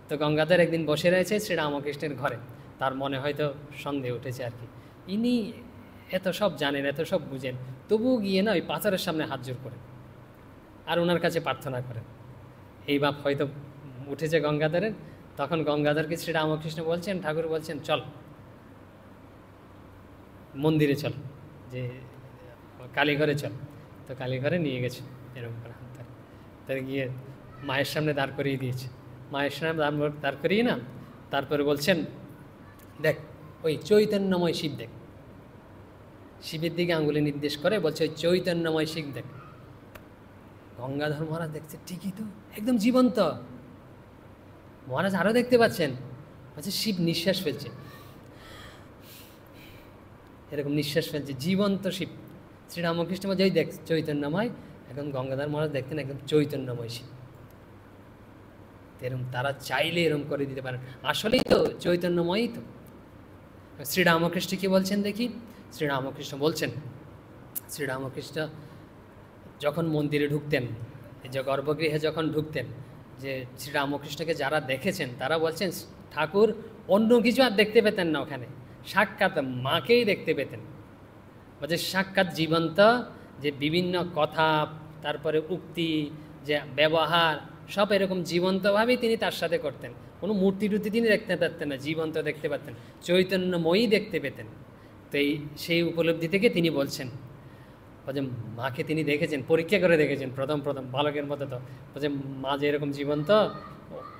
Speaker 1: তো গঙ্গাধর একদিন বসে রয়েছে শ্রীরামকৃষ্ণের ঘরে, তার মনে হয়তো সন্দেহ উঠেছে আর কি, ইনি এত সব জানেন, এত সব বুঝেন, তবুও গিয়ে না ওই পাথরের সামনে হাত জোর করেন আর ওনার কাছে প্রার্থনা করেন। এই ভাব হয়তো উঠেছে গঙ্গাধরের। তখন গঙ্গাধরকে শ্রীরামকৃষ্ণ বলছেন, ঠাকুর বলছেন চল মন্দিরে চল, যে কালীঘরে চল। তো কালীঘরে নিয়ে গেছে এরকম করে হাত ধরে, তার গিয়ে মায়ের সামনে দাঁড় করিয়ে দিয়েছে। মায়ের সামনে দাঁড় করিয়ে না, তারপরে বলছেন দেখ ওই চৈতন্যময় শিব দেখ, শিবের দিকে আঙ্গুলে নির্দেশ করে বলছে ওই চৈতন্যময় শিব দেখ। গঙ্গাধর মহারাজ দেখছে, ঠিকই তো, একদম জীবন্ত। মহারাজ আরও দেখতে পাচ্ছেন, বলছে শিব নিঃশ্বাস ফেলছে, এরকম নিঃশ্বাস ফেলছে, জীবন্ত শিব। শ্রীরামকৃষ্ণ বলছে ওই দেখ চৈতন্যময়। এখন গঙ্গাধর মহারাজ দেখতেন একদম চৈতন্যময় শিব। এরকম তারা চাইলে এরকম করে দিতে পারেন, আসলেই তো চৈতন্যময়ই তো। শ্রীরামকৃষ্ণ কি বলছেন দেখি? শ্রীরামকৃষ্ণ বলছেন, শ্রীরামকৃষ্ণ যখন মন্দিরে ঢুকতেন, যে গর্ভগৃহে যখন ঢুকতেন, যে শ্রীরামকৃষ্ণকে যারা দেখেছেন তারা বলছেন ঠাকুর অন্য কিছু আর দেখতে পেতেন না, ওখানে সাক্ষাৎ মাকেই দেখতে পেতেন। বলছে সাক্ষাৎ জীবন্ত, যে বিভিন্ন কথা, তারপরে উক্তি, যে ব্যবহার, সব এরকম জীবন্তভাবেই তিনি তার সাথে করতেন। কোনো মূর্তি টুর্তি তিনি দেখতে পারতেন না, জীবন্ত দেখতে পারতেন, চৈতন্যময়ী দেখতে পেতেন। তো সেই উপলব্ধি থেকে তিনি বলছেন, বলছে মাকে তিনি দেখেছেন, পরীক্ষা করে দেখেছেন প্রথম বালকের মতো। তো বলছে মা যে এরকম জীবন্ত,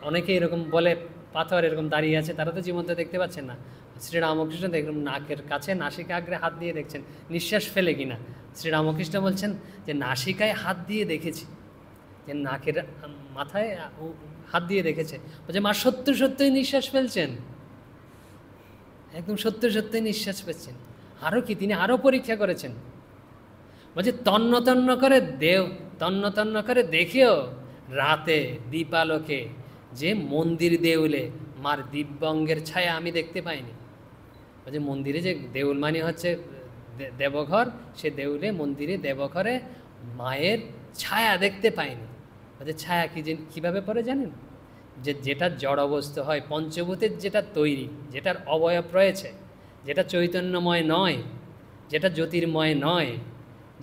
Speaker 1: অনেকে এরকম বলে পাথর এরকম দাঁড়িয়ে আছে, তারা তো জীবন্ত দেখতে পাচ্ছেন না। শ্রীরামকৃষ্ণ দেখলাম নাকের কাছে নাসিকাগ্রে হাত দিয়ে দেখছেন নিঃশ্বাস ফেলে কিনা। শ্রীরামকৃষ্ণ বলছেন যে নাসিকায় হাত দিয়ে দেখেছি, যে নাকের মাথায় হাত দিয়ে দেখেছে, বলছে মা সত্যই নিঃশ্বাস ফেলছেন, একদম সত্যই নিঃশ্বাস ফেলছেন। আরও কি, তিনি আরও পরীক্ষা করেছেন, বলছে তন্ন তন্ন করে দেখেও রাতে দীপালোকে যে মন্দির দেউলে মার দিব্যঙ্গের ছায়া আমি দেখতে পাইনি। বলছে মন্দিরে যে দেউল মানে হচ্ছে দেবঘর, সে দেউলে মন্দিরে দেবঘরে মায়ের ছায়া দেখতে পাইনি। বলছে ছায়া কীভাবে পড়ে জানেন? যেটা জড় অবস্থা হয়, পঞ্চভূতের যেটা তৈরি, যেটার অবয়ব রয়েছে, যেটা চৈতন্যময় নয়, যেটা জ্যোতির্ময় নয়,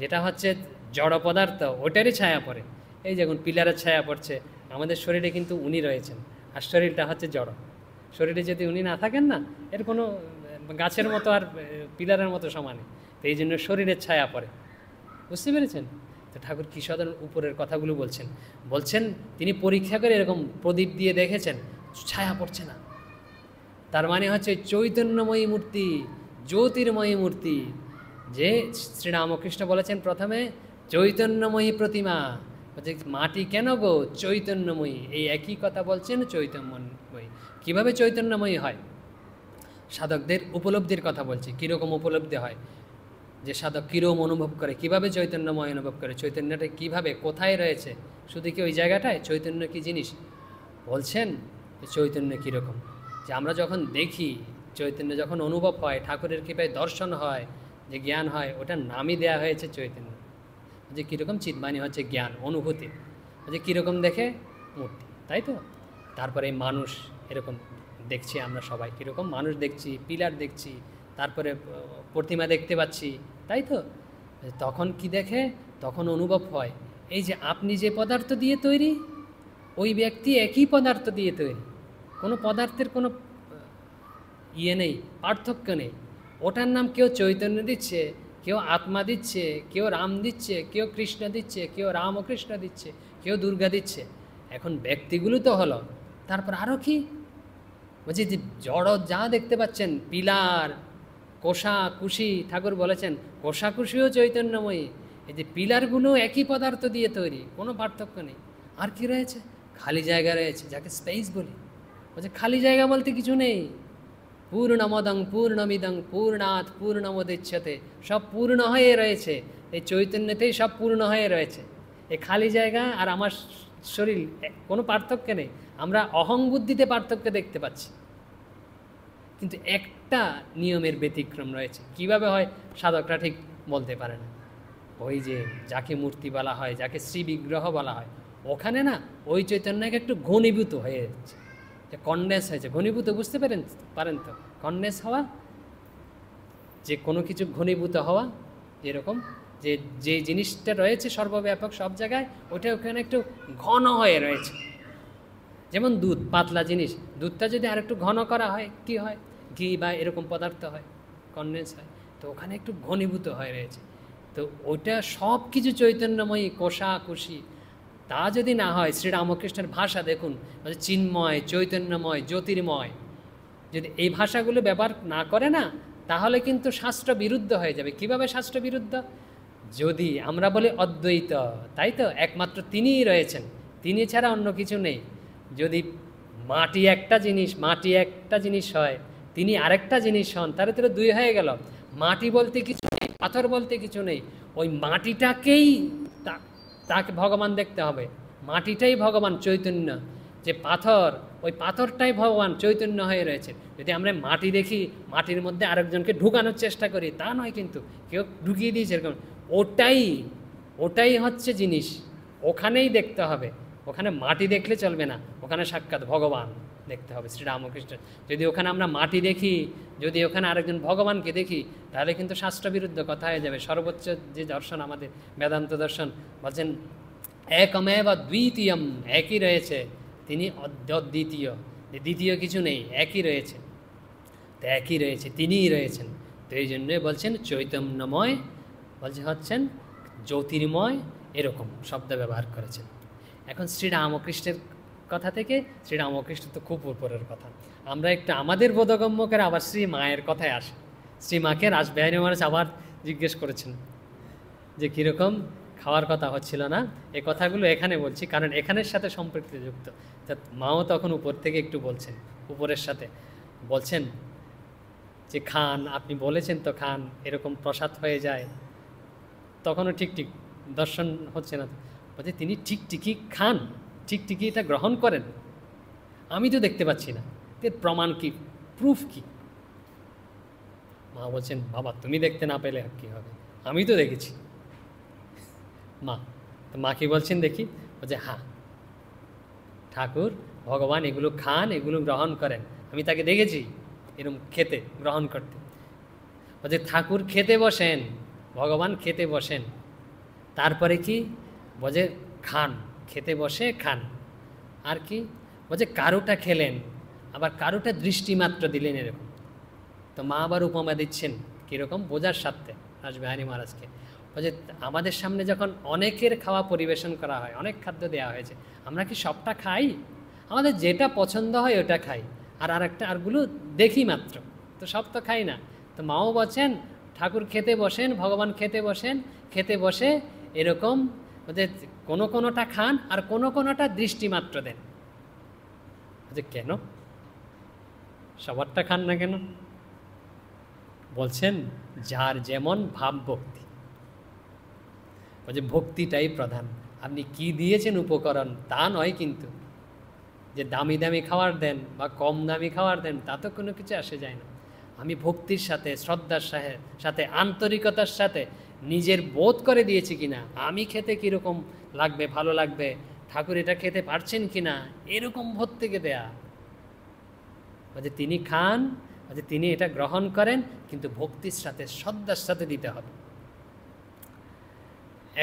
Speaker 1: যেটা হচ্ছে জড় পদার্থ, ওটারই ছায়া পড়ে। এই যেমন পিলারের ছায়া পড়ছে, আমাদের শরীরে কিন্তু উনি রয়েছেন, আর শরীরটা হচ্ছে জড়। শরীরে যদি উনি না থাকেন না, এর কোনো গাছের মতো আর পিলারের মতো সমানে, তো এই জন্য শরীরের ছায়া পড়ে। বুঝতে পেরেছেন? তো ঠাকুর কি সাধারণ উপরের কথাগুলো বলছেন তিনি পরীক্ষা করে এরকম প্রদীপ দিয়ে দেখেছেন ছায়া পড়ছে না। তার মানে হচ্ছে চৈতন্যময়ী মূর্তি, জ্যোতির্ময়ী মূর্তি। যে শ্রীরামকৃষ্ণ বলেছেন প্রথমে চৈতন্যময়ী প্রতিমা, বলছে মাটি কেন গো? চৈতন্যময়ী। এই একই কথা বলছেন চৈতন্যময়ী। কিভাবে চৈতন্যময়ী হয়? সাধকদের উপলব্ধির কথা বলছি, কীরকম উপলব্ধি হয়, যে সাধক কীরকম অনুভব করে, কিভাবে চৈতন্যময় অনুভব করে, চৈতন্যটা কিভাবে কোথায় রয়েছে, শুধু কি ওই জায়গাটায়? চৈতন্য কি জিনিস বলছেন, চৈতন্য কীরকম, যে আমরা যখন দেখি চৈতন্য, যখন অনুভব হয়, ঠাকুরের কৃপায় দর্শন হয়, যে জ্ঞান হয়, ওটার নামই দেয়া হয়েছে চৈতন্য। যে কীরকম চিৎবাণী হচ্ছে জ্ঞান অনুভূতি, যে কীরকম দেখে মূর্তি, তাই তো? তারপরে মানুষ এরকম দেখছি, আমরা সবাই কীরকম মানুষ দেখছি, পিলার দেখছি, তারপরে প্রতিমা দেখতে পাচ্ছি, তাই তো? তখন কি দেখে? তখন অনুভব হয় এই যে আপনি যে পদার্থ দিয়ে তৈরি, ওই ব্যক্তি একই পদার্থ দিয়ে তৈরি, কোনো পদার্থের কোনো নেই, পার্থক্য নেই। ওটার নাম কেউ চৈতন্য দিচ্ছে, কেউ আত্মা দিচ্ছে, কেউ রাম দিচ্ছে, কেউ কৃষ্ণ দিচ্ছে, কেউ রাম ও কৃষ্ণ দিচ্ছে, কেউ দুর্গা দিচ্ছে। এখন ব্যক্তিগুলো তো হলো, তারপর আরও কি বলছি, যে জড় যা দেখতে পাচ্ছেন, পিলার, কোষা কুশি, ঠাকুর বলেছেন কোষা কুশিও চৈতন্যময়ী। এই যে পিলারগুলো একই পদার্থ দিয়ে তৈরি, কোনো পার্থক্য নেই। আর কি রয়েছে? খালি জায়গা রয়েছে, যাকে স্পেস বলি। বলছে খালি জায়গা বলতে কিছু নেই। পূর্ণমদং পূর্ণমিদং পূর্ণাৎ পূর্ণমুদচ্যতে, সব পূর্ণ হয়ে রয়েছে, এই চৈতন্যতেই সব পূর্ণ হয়ে রয়েছে। এই খালি জায়গা আর আমার শরীর কোনো পার্থক্য নেই, আমরা অহং বুদ্ধিতে পার্থক্য দেখতে পাচ্ছি। কিন্তু একটা নিয়মের ব্যতিক্রম রয়েছে। কিভাবে হয় সাধকরা ঠিক বলতে পারে না। ওই যে যাকে মূর্তি বলা হয়, যাকে শ্রী বিগ্রহ বলা হয়, ওখানে না ওই চৈতন্যকে একটু ঘনীভূত হয়ে যাচ্ছে, যে কন্ডেন্স হয়েছে। ঘনীভূত বুঝতে পারেন তো? কন্ডেন্স হওয়া, যে কোনো কিছু ঘনীভূত হওয়া, যেরকম যে জিনিসটা রয়েছে সর্বব্যাপক সব জায়গায়, ওটা ওখানে একটু ঘন হয়ে রয়েছে। যেমন দুধ, পাতলা জিনিস, দুধটা যদি আর একটু ঘন করা হয়, কি হয়? ঘি বা এরকম পদার্থ হয়, কন্ডেন্স হয়, তো ওখানে একটু ঘনীভূত হয়ে রয়েছে। তো ওইটা সব কিছু চৈতন্যময়ী, কোষা কুশি, তা যদি না হয়, শ্রীরামকৃষ্ণের ভাষা দেখুন, চিন্ময়, চৈতন্যময়, জ্যোতির্ময়, যদি এই ভাষাগুলো ব্যবহার না করে না, তাহলে কিন্তু শাস্ত্র বিরুদ্ধ হয়ে যাবে। কিভাবে শাস্ত্র বিরুদ্ধ? যদি আমরা বলি অদ্বৈত, তাই তো, একমাত্র তিনিই রয়েছেন, তিনি ছাড়া অন্য কিছু নেই। যদি মাটি একটা জিনিস হয়, তিনি আরেকটা জিনিস হন, তার ভিতরে দুই হয়ে গেল। মাটি বলতে কিছু নেই, পাথর বলতে কিছু নেই, ওই মাটিটাকেই তাকে ভগবান দেখতে হবে। মাটিটাই ভগবান চৈতন্য, যে পাথর, ওই পাথরটাই ভগবান চৈতন্য হয়ে রয়েছে। যদি আমরা মাটি দেখি, মাটির মধ্যে আরেকজনকে ঢুকানোর চেষ্টা করি, তা নয়, কিন্তু কেউ ঢুকিয়ে দিয়েছে এরকম, ওটাই হচ্ছে জিনিস, ওখানেই দেখতে হবে। ওখানে মাটি দেখলে চলবে না, ওখানে সাক্ষাৎ ভগবান দেখতে হবে, শ্রীরামকৃষ্ণ। যদি ওখানে আমরা মাটি দেখি, যদি ওখানে আরেকজন ভগবানকে দেখি, তাহলে কিন্তু শাস্ত্রবিরুদ্ধ কথা হয়ে যাবে। সর্বোচ্চ যে দর্শন আমাদের বেদান্ত দর্শন, বলছেন একমেব দ্বিতীয়ম, একই রয়েছে, তিনি অদ্বিতীয়, দ্বিতীয় কিছু নেই, একই রয়েছে, তো একই রয়েছে, তিনিই রয়েছেন। তো এই জন্যই বলছেন চৈতন্যময়, হচ্ছেন জ্যোতির্ময়, এরকম শব্দ ব্যবহার করেছেন। এখন শ্রীরামকৃষ্ণের কথা থেকে, শ্রীরামকৃষ্ণ তো খুব উপরের কথা, আমরা একটু আমাদের বোধগম্য করে আবার শ্রী মায়ের কথায় আসি। শ্রী মাকে রাসবিহারী মহারাজ আবার জিজ্ঞেস করেছেন যে কীরকম, খাওয়ার কথা হচ্ছিল না, এই কথাগুলো এখানে বলছি কারণ এখানের সাথে সম্পৃক্তযুক্ত। তা মাও তখন উপর থেকে একটু বলছেন, উপরের সাথে বলছেন যে খান, আপনি বলেছেন তো খান, এরকম প্রসাদ হয়ে যায়। তখনও ঠিক ঠিক দর্শন হচ্ছে না, বলছে তিনি ঠিকই খান, ঠিকই এটা গ্রহণ করেন, আমি তো দেখতে পাচ্ছি না, এর প্রমাণ কি, প্রুফ কি? মা বলছেন বাবা তুমি দেখতে না পেলে কী হবে, আমি তো দেখেছি। মা কি বলছেন দেখি? বলছে হ্যাঁ, ঠাকুর ভগবান এগুলো খান, এগুলো গ্রহণ করেন, আমি তাকে দেখেছি এরকম খেতে, গ্রহণ করতে। বলছে ঠাকুর খেতে বসেন, ভগবান খেতে বসেন, তারপরে কি বলছে খান, খেতে বসে খান। আর কি বলছে কারোটা খেলেন, আবার কারোটা দৃষ্টিমাত্র দিলেন, এরকম। তো মা আবার উপমা দিচ্ছেন কীরকম, বোঝার সাথে রাসবিহারী মহারাজকে। বলছে আমাদের সামনে যখন অনেকের খাওয়া পরিবেশন করা হয়, অনেক খাদ্য দেওয়া হয়েছে, আমরা কি সবটা খাই? আমাদের যেটা পছন্দ হয় ওটা খাই, আরগুলো দেখি মাত্র, তো সব তো খাই না। তো মাও বলছেন ঠাকুর খেতে বসেন, ভগবান খেতে বসেন, খেতে বসে এরকম ওদের কোনোটা খান আর কোনোটা দৃষ্টিমাত্র দেন। যে কেন সবারটা খান না কেন? বলছেন যার যেমন ভাব ভক্তি, বলছে ভক্তিটাই প্রধান। আপনি কি দিয়েছেন উপকরণ তা নয়, কিন্তু যে দামি দামি খাবার দেন বা কম দামি খাবার দেন তা তো কোনো কিছু আসে যায় না। আমি ভক্তির সাথে, শ্রদ্ধার সাথে, আন্তরিকতার সাথে নিজের বোধ করে দিয়েছি কিনা, আমি খেতে কীরকম লাগবে, ভালো লাগবে, ঠাকুর এটা খেতে পারছেন কিনা, এরকম বোধ থেকে দেয়া। বলছে তিনি খান, বলছে তিনি এটা গ্রহণ করেন, কিন্তু ভক্তির সাথে, শ্রদ্ধার সাথে দিতে হবে।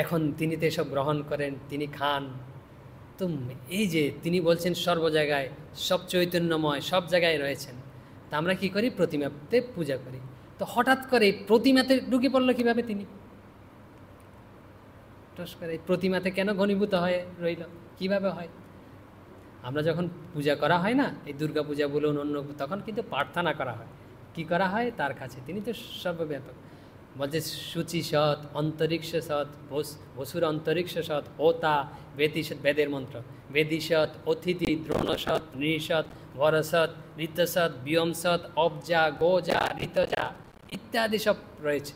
Speaker 1: এখন তিনি তো এসব গ্রহণ করেন, তিনি খান। তো এই যে তিনি বলছেন সর্ব জায়গায়, সব চৈতন্যময়, সব জায়গায় রয়েছেন, তা আমরা কি করি? প্রতিমাতে পূজা করি। তো হঠাৎ করে প্রতিমাতে ঢুকে পড়লো কিভাবে তিনি? টস করে প্রতিমাতে কেন ঘনীভূত হয়ে রইল, কিভাবে হয়? আমরা যখন পূজা করা হয় না, এই দুর্গা পূজা বলুন অন্য, তখন কিন্তু প্রার্থনা করা হয়। কি করা হয়? তার কাছে, তিনি তো সর্বব্যাপক। বলছে সূচি সৎ, অন্তরিক্ষ সৎ, বসুর অন্তরিক্ষ সৎ, হোতা বেদের মন্ত্র, বেদিসৎ, অতিথি, দ্রোণসৎ, নৃসৎ, বরসৎ, ঋতসৎ, বিয়মসৎ, অবজা, গোজা, ঋতজা ইত্যাদি সব রয়েছে।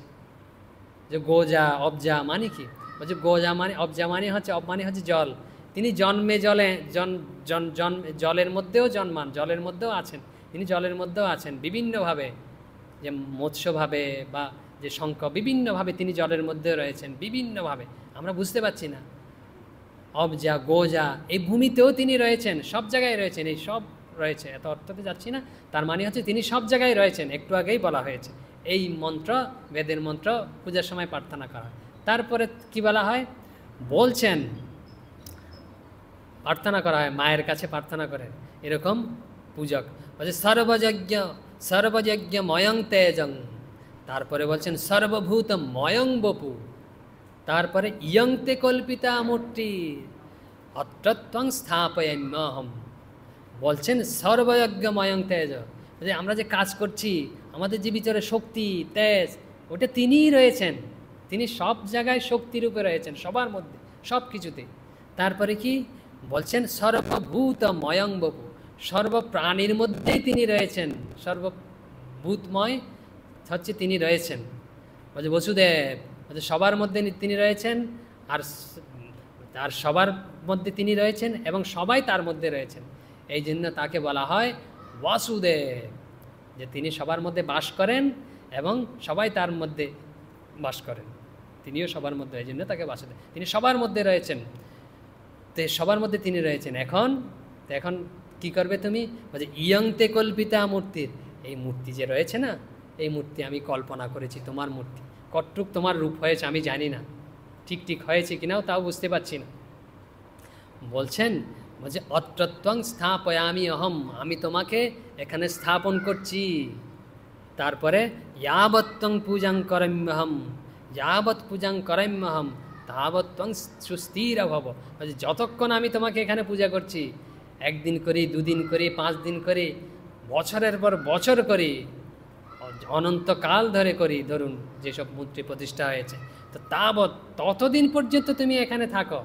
Speaker 1: যে গোজা অবজা মানে কি? বলছে গোজা মানে, অবজা মানে হচ্ছে, অব মানে হচ্ছে জল। তিনি জন্মে জলে, জলের মধ্যেও জন্মান, জলের মধ্যেও আছেন, তিনি জলের মধ্যেও আছেন বিভিন্নভাবে, যে মৎস্যভাবে বা যে শঙ্খ, বিভিন্নভাবে তিনি জলের মধ্যে রয়েছেন, বিভিন্নভাবে আমরা বুঝতে পারছি না। অবজা, গোজা, এই ভূমিতেও তিনি রয়েছেন, সব জায়গায় রয়েছেন, এই সব রয়েছে, এত অর্থতে যাচ্ছি না। তার মানে হচ্ছে তিনি সব জায়গায় রয়েছেন, একটু আগেই বলা হয়েছে। এই মন্ত্র, বেদের মন্ত্র পূজার সময় প্রার্থনা করা হয়। তারপরে কি বলা হয়? বলছেন প্রার্থনা করা হয়, মায়ের কাছে প্রার্থনা করেন এরকম পূজক। বলছে সর্বযজ্ঞ ময়ং তেজং, তারপরে বলছেন সর্বভূত ময়ং বপু, তারপরে ইয়ংতে কল্পিতা মূর্তি অত্রত্বং স্থাপয়াম্যহম। বলছেন সর্বযজ্ঞ ময়ং তেজ, যে আমরা যে কাজ করছি, আমাদের যে ভিতরে শক্তি, তেজ, ওটা তিনিই রয়েছেন, তিনি সব জায়গায় শক্তিরূপে রয়েছেন, সবার মধ্যে, সব কিছুতে। তারপরে কি বলছেন? সর্বভূত ময়ং বপু, সর্বপ্রাণীর মধ্যেই তিনি রয়েছেন, সর্বভূতময় হচ্ছে তিনি রয়েছেন। বলছে বসুদেব, বলছে সবার মধ্যে তিনি রয়েছেন, আর সবার মধ্যে তিনি রয়েছেন এবং সবাই তার মধ্যে রয়েছেন। এই জন্য তাকে বলা হয় বাসুদেব, যে তিনি সবার মধ্যে বাস করেন এবং সবাই তার মধ্যে বাস করেন, তিনিও সবার মধ্যে, এই জন্য তাকে বাসুদেব। তিনি সবার মধ্যে রয়েছেন, তো সবার মধ্যে তিনি রয়েছেন। এখন কি করবে তুমি? বলছে ইয়ংতে কল্পিতা মূর্তির, এই মূর্তি যে রয়েছে না, এই মূর্তি আমি কল্পনা করেছি, তোমার মূর্তি, কতটুক তোমার রূপ হয়েছে আমি জানি না, ঠিক হয়েছে কিনাও তাও বুঝতে পারছি না। বলছেন বলছে অত্রত্বং স্থাপয়ামি অহম, আমি তোমাকে এখানে স্থাপন করছি। তারপরে ইয়াবত্তং পূজাং করাম্যহম, যাবৎ পূজাং করাম্যহম তাবত্তং সুস্থির ভব, যতক্ষণ আমি তোমাকে এখানে পূজা করছি, একদিন করি, দুদিন করি, 5 দিন করি, বছরের পর বছর করি, অনন্তকাল ধরে করি, ধরুন যেসব মূর্তি প্রতিষ্ঠা হয়েছে, তো ততদিন পর্যন্ত তুমি এখানে থাকো,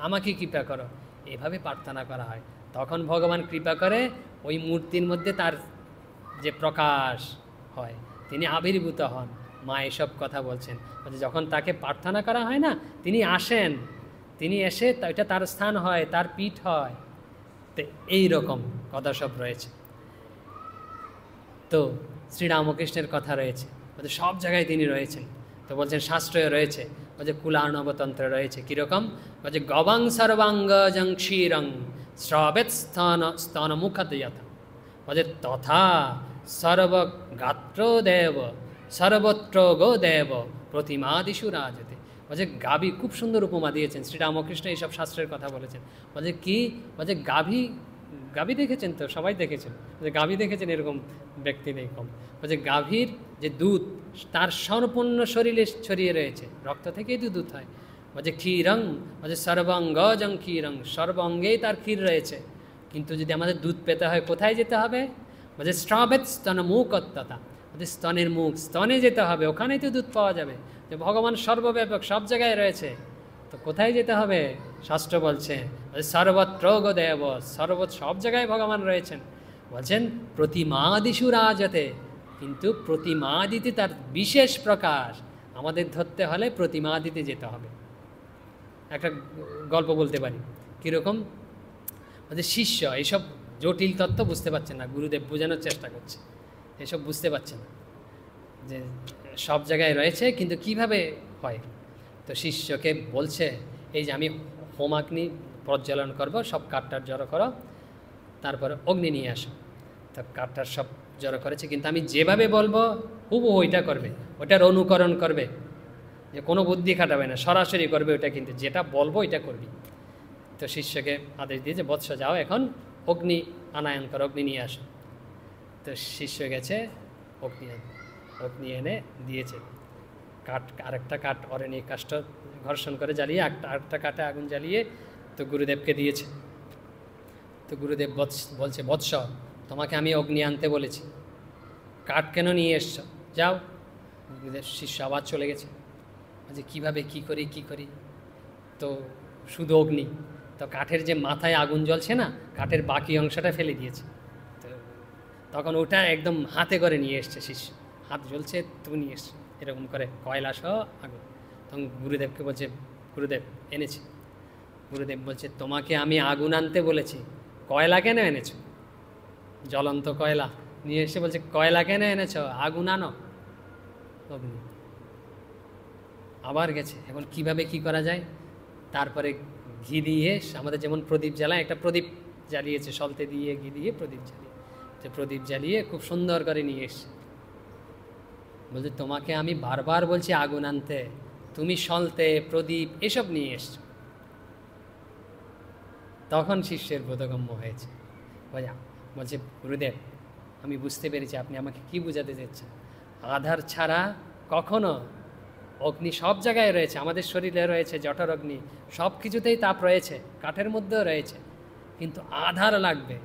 Speaker 1: আমাকে কৃপা করো, এভাবে প্রার্থনা করা হয়। তখন ভগবান কৃপা করে, ওই মূর্তির মধ্যে তার যে প্রকাশ হয়, তিনি আবির্ভূত হন। মা এসব কথা বলছেন, যখন তাকে প্রার্থনা করা হয় না, তিনি আসেন, তিনি এসে এটা তার স্থান হয়, তার পীঠ হয়। তো এইরকম কথা সব রয়েছে। তো শ্রীরামকৃষ্ণের কথা রয়েছে, বলছে সব জায়গায় তিনি রয়েছেন। তো বলছেন শাস্ত্রে রয়েছে, বলছে কুলার্ণবতন্ত্রে রয়েছে কীরকম, বলছে গবাং সর্বাঙ্গজং ক্ষীরং শ্রবেত স্তনমুখত যথা, বলছে তথা সর্বগাত্র দেব সর্বত্র গো দেব প্রতিমাদিষু রাজতে। বলছে গাভী, খুব সুন্দর উপমা দিয়েছেন শ্রীরামকৃষ্ণ, এইসব শাস্ত্রের কথা বলেছেন। বলছে কি, বলছে গাভী দেখেছেন তো, সবাই দেখেছেন, যে গাভী দেখেছেন এরকম ব্যক্তি নেই কম। বলছে গাভীর যে দুধ তার সম্পূর্ণ শরীরে ছড়িয়ে রয়েছে, রক্ত থেকেই তো দুধ হয়। বলছে ক্ষীরং, বলছে সর্বাঙ্গজং ক্ষীরং, সর্বাঙ্গেই তার ক্ষীর রয়েছে। কিন্তু যদি আমাদের দুধ পেতে হয় কোথায় যেতে হবে, বলছে স্রবেত স্তন মুখত্ততা, বলছে স্তনের মুখ, স্তনে যেতে হবে, ওখানেই তো দুধ পাওয়া যাবে। যে ভগবান সর্বব্যাপক, সব জায়গায় রয়েছে, তো কোথায় যেতে হবে, শাস্ত্র বলছে সর্বত্র গো দেব, সব জায়গায় ভগবান রয়েছেন। বলছেন প্রতিমাদিষু রাজতে, কিন্তু প্রতিমাদিতে তার বিশেষ প্রকাশ, আমাদের ধরতে হলে প্রতিমাদিতে যেতে হবে। একটা গল্প বলতে পারি, কীরকম, বলছে শিষ্য এইসব জটিল তত্ত্ব বুঝতে পারছে না, গুরুদেব বোঝানোর চেষ্টা করছে, এসব বুঝতে পারছে না যে সব জায়গায় রয়েছে কিন্তু কিভাবে হয়। তো শিষ্যকে বলছে, এই যে আমি হোমাগ্নি প্রজ্বলন করব, সব কাঠটার জড়ো করো, তারপরে অগ্নি নিয়ে আসো। তো কাঠটার সব জড়ো করেছে, কিন্তু আমি যেভাবে বলবো হুবহু ওইটা করবে, ওটার অনুকরণ করবে, যে কোনো বুদ্ধি খাটাবে না, সরাসরি করবে ওটা, কিন্তু যেটা বলবো এটা করবি। তো শিষ্যকে আদেশ দিয়েছে, বৎস যাও এখন অগ্নি আনায়ন করো, অগ্নি নিয়ে আসো। তো শিষ্য গেছে, অগ্নি এনে দিয়েছে। কাঠ, আরেকটা কাঠ অরণ্য কাষ্ঠ ঘর্ষণ করে জ্বালিয়ে আরেকটা কাঠে আগুন জ্বালিয়ে তো গুরুদেবকে দিয়েছে। তো গুরুদেব বলছে, বৎস তোমাকে আমি অগ্নি আনতে বলেছি, কাঠ কেন নিয়ে এসছো, যাও। গুরুদেব শিষ্য আবার চলে গেছে, বলছে কীভাবে কী করি, তো শুধু অগ্নি, তো কাঠের যে মাথায় আগুন জ্বলছে না, কাঠের বাকি অংশটা ফেলে দিয়েছে। তো তখন ওটা একদম হাতে করে নিয়ে এসছে শিষ্য, হাত জ্বলছে, তুমি নিয়ে এসছো, এরকম করে কয়লা সহ আগুন। তখন গুরুদেবকে বলছে, গুরুদেব এনেছি। গুরুদেব বলছে তোমাকে আমি আগুন আনতে বলেছি, কয়লা কেন এনেছো, জ্বলন্ত কয়লা নিয়ে এসে বলছে কয়লা কেন এনেছো, আগুন আনো, অগ্নি। আবার গেছে, এখন কিভাবে কি করা যায়। তারপরে ঘি দিয়ে, আমাদের যেমন প্রদীপ জ্বালায়, একটা প্রদীপ জ্বালিয়েছে, সলতে দিয়ে ঘি দিয়ে প্রদীপ জ্বালিয়ে, যে প্রদীপ জ্বালিয়ে খুব সুন্দর করে নিয়ে এসছে। বলছে তোমাকে আমি বারবার বলছি আগুন আনতে, তুমি সলতে প্রদীপ এসব নিয়ে এসছো। তখন শিষ্যের বোধগম্য হয়েছে, বলছে গুরুদেব আমি বুঝতে পেরেছি আপনি আমাকে কি বোঝাতে চাচ্ছেন। আধার ছাড়া কখনো, অগ্নি সব জায়গায় রয়েছে, আমাদের শরীরে রয়েছে জঠর অগ্নি, সব কিছুতেই তাপ রয়েছে, কাঠের মধ্যেও রয়েছে, কিন্তু আধার লাগবে।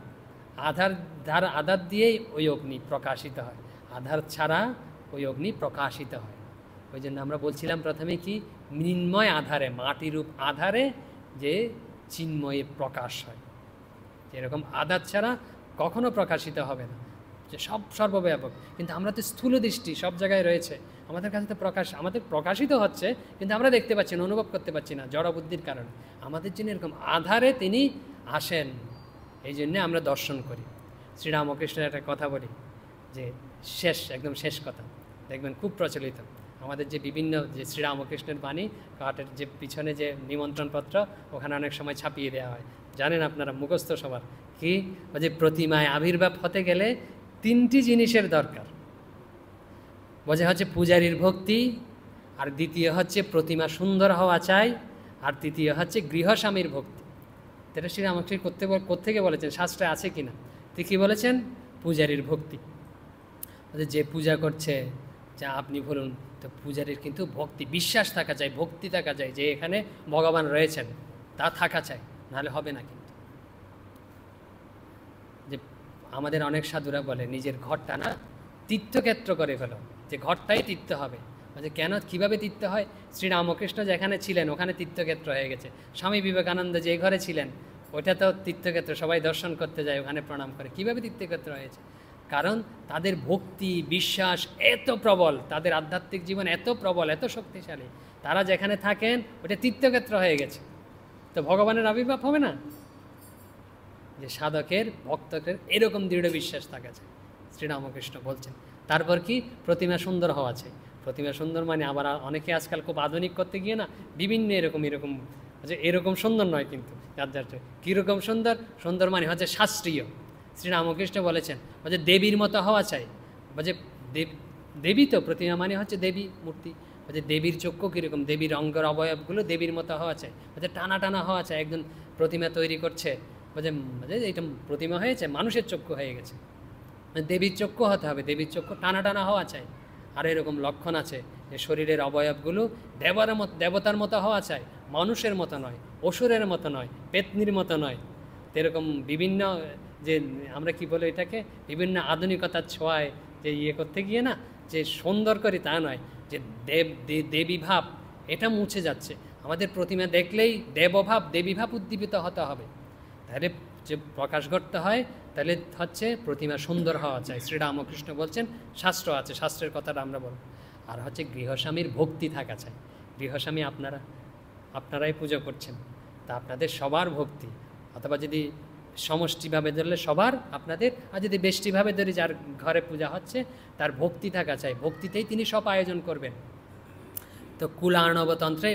Speaker 1: আধার দিয়েই ওই অগ্নি প্রকাশিত হয়, আধার ছাড়া ওই অগ্নি প্রকাশিত হয়। ওই জন্য আমরা বলছিলাম প্রথমে কি, মৃন্ময় আধারে, মাটিরূপ আধারে যে চিন্ময়ের প্রকাশ হয়, যেরকম আধার ছাড়া কখনো প্রকাশিত হবে না, যে সব সর্বব্যাপক। কিন্তু আমরা তো স্থূল দৃষ্টি, সব জায়গায় রয়েছে, আমাদের কাছে তো আমাদের প্রকাশিত হচ্ছে, কিন্তু আমরা দেখতে পাচ্ছি না, অনুভব করতে পারছি না, জড়বুদ্ধির কারণে। আমাদের জন্য এরকম আধারে তিনি আসেন, এই জন্যে আমরা দর্শন করি। শ্রীরামকৃষ্ণের একটা কথা বলি, যে একদম শেষ কথা, দেখবেন খুব প্রচলিত আমাদের যে বিভিন্ন যে শ্রীরামকৃষ্ণের বাণী, কাঠের যে পিছনে যে নিমন্ত্রণপত্র, ওখানে অনেক সময় ছাপিয়ে দেওয়া হয়, জানেন আপনারা, মুখস্থ সবার কি, যে প্রতিমায় আবির্ভাব হতে গেলে 3টি জিনিসের দরকার। বোঝা হচ্ছে পূজারীর ভক্তি, আর দ্বিতীয় হচ্ছে প্রতিমা সুন্দর হওয়া চাই, আর তৃতীয় হচ্ছে গৃহস্বামীর ভক্তি। এটা শ্রীরামকৃষ্ণ কোত্থেকে বলেছেন, শাস্ত্রে আছে কিনা? তিনি কী বলেছেন? পূজারীর ভক্তি। যে পূজা করছে, যা আপনি বলুন, তো পূজারীর কিন্তু ভক্তি, বিশ্বাস থাকা চাই, ভক্তি থাকা চাই, যে এখানে ভগবান রয়েছেন, তা থাকা চাই, নাহলে হবে না। কিন্তু যে আমাদের অনেক সাধুরা বলে নিজের ঘরটা না তীর্থক্ষেত্র করে ফেলো, যে ঘরটাই তীর্থ হবে। যে কেন কীভাবে তীর্থ হয়? শ্রীরামকৃষ্ণ যেখানে ছিলেন ওখানে তীর্থক্ষেত্র হয়ে গেছে। স্বামী বিবেকানন্দ যে ঘরে ছিলেন ওইটা তো তীর্থক্ষেত্র, সবাই দর্শন করতে যায়, ওখানে প্রণাম করে। কীভাবে তীর্থক্ষেত্র হয়েছে? কারণ তাদের ভক্তি বিশ্বাস এত প্রবল, তাদের আধ্যাত্মিক জীবন এত প্রবল, এত শক্তিশালী, তারা যেখানে থাকেন ওটা তীর্থক্ষেত্র হয়ে গেছে। তো ভগবানের আবির্ভাব হবে না? যে সাধকের ভক্তদের এরকম দৃঢ় বিশ্বাস থাকা চাই, শ্রীরামকৃষ্ণ বলছেন। তারপর কি? প্রতিমা সুন্দর হওয়া চাই। প্রতিমা সুন্দর মানে আবার অনেকে আজকাল খুব আধুনিক করতে গিয়ে না বিভিন্ন এরকম যে এরকম সুন্দর নয়, কিন্তু কীরকম সুন্দর? সুন্দর মানে হচ্ছে শাস্ত্রীয়। শ্রীরামকৃষ্ণ বলেছেন যে দেবীর মতো হওয়া চাই। যে দেবী তো প্রতিমা মানে হচ্ছে দেবী মূর্তি। যে দেবীর চক্ষু কীরকম, দেবীর অঙ্গের অবয়বগুলো দেবীর মতো হওয়া চাই। টানা টানা হওয়া চাই। একজন প্রতিমা তৈরি করছে, এটা প্রতিমা হয়েছে, মানুষের চক্ষু হয়ে গেছে, দেবীর চক্ষু হতে হবে। দেবীর চক্ষু টানা টানা হওয়া চাই। আর এরকম লক্ষণ আছে যে শরীরের অবয়বগুলো দেবতার মতো হওয়া চাই, মানুষের মতো নয়, অসুরের মতো নয়, পেতনির মতো নয়। এরকম বিভিন্ন যে আমরা কি বলে এটাকে, বিভিন্ন আধুনিকতার ছোঁয়ায় যে করতে গিয়ে না যে সুন্দর করি তা নয়, যে দেবী ভাব এটা মুছে যাচ্ছে। আমাদের প্রতিমা দেখলেই দেবভাব দেবীভাব উদ্দীপিত হতে হবে। তাহলে যে প্রকাশ করতে হয়, তাহলে হচ্ছে প্রতিমা সুন্দর হওয়া চাই। শ্রীরামকৃষ্ণ বলছেন, শাস্ত্র আছে, শাস্ত্রের কথাটা আমরা বলব। আর হচ্ছে গৃহস্বামীর ভক্তি থাকা চাই। গৃহস্বামী আপনারাই পুজো করছেন, তা আপনাদের সবার ভক্তি, অথবা যদি সমষ্টিভাবে ধরলে সবার আপনাদের, আর যদি বেষ্টিভাবে ধরি যার ঘরে পূজা হচ্ছে তার ভক্তি থাকা চাই। ভক্তিতেই তিনি সব আয়োজন করবেন। তো কুলার্ণবতন্ত্রে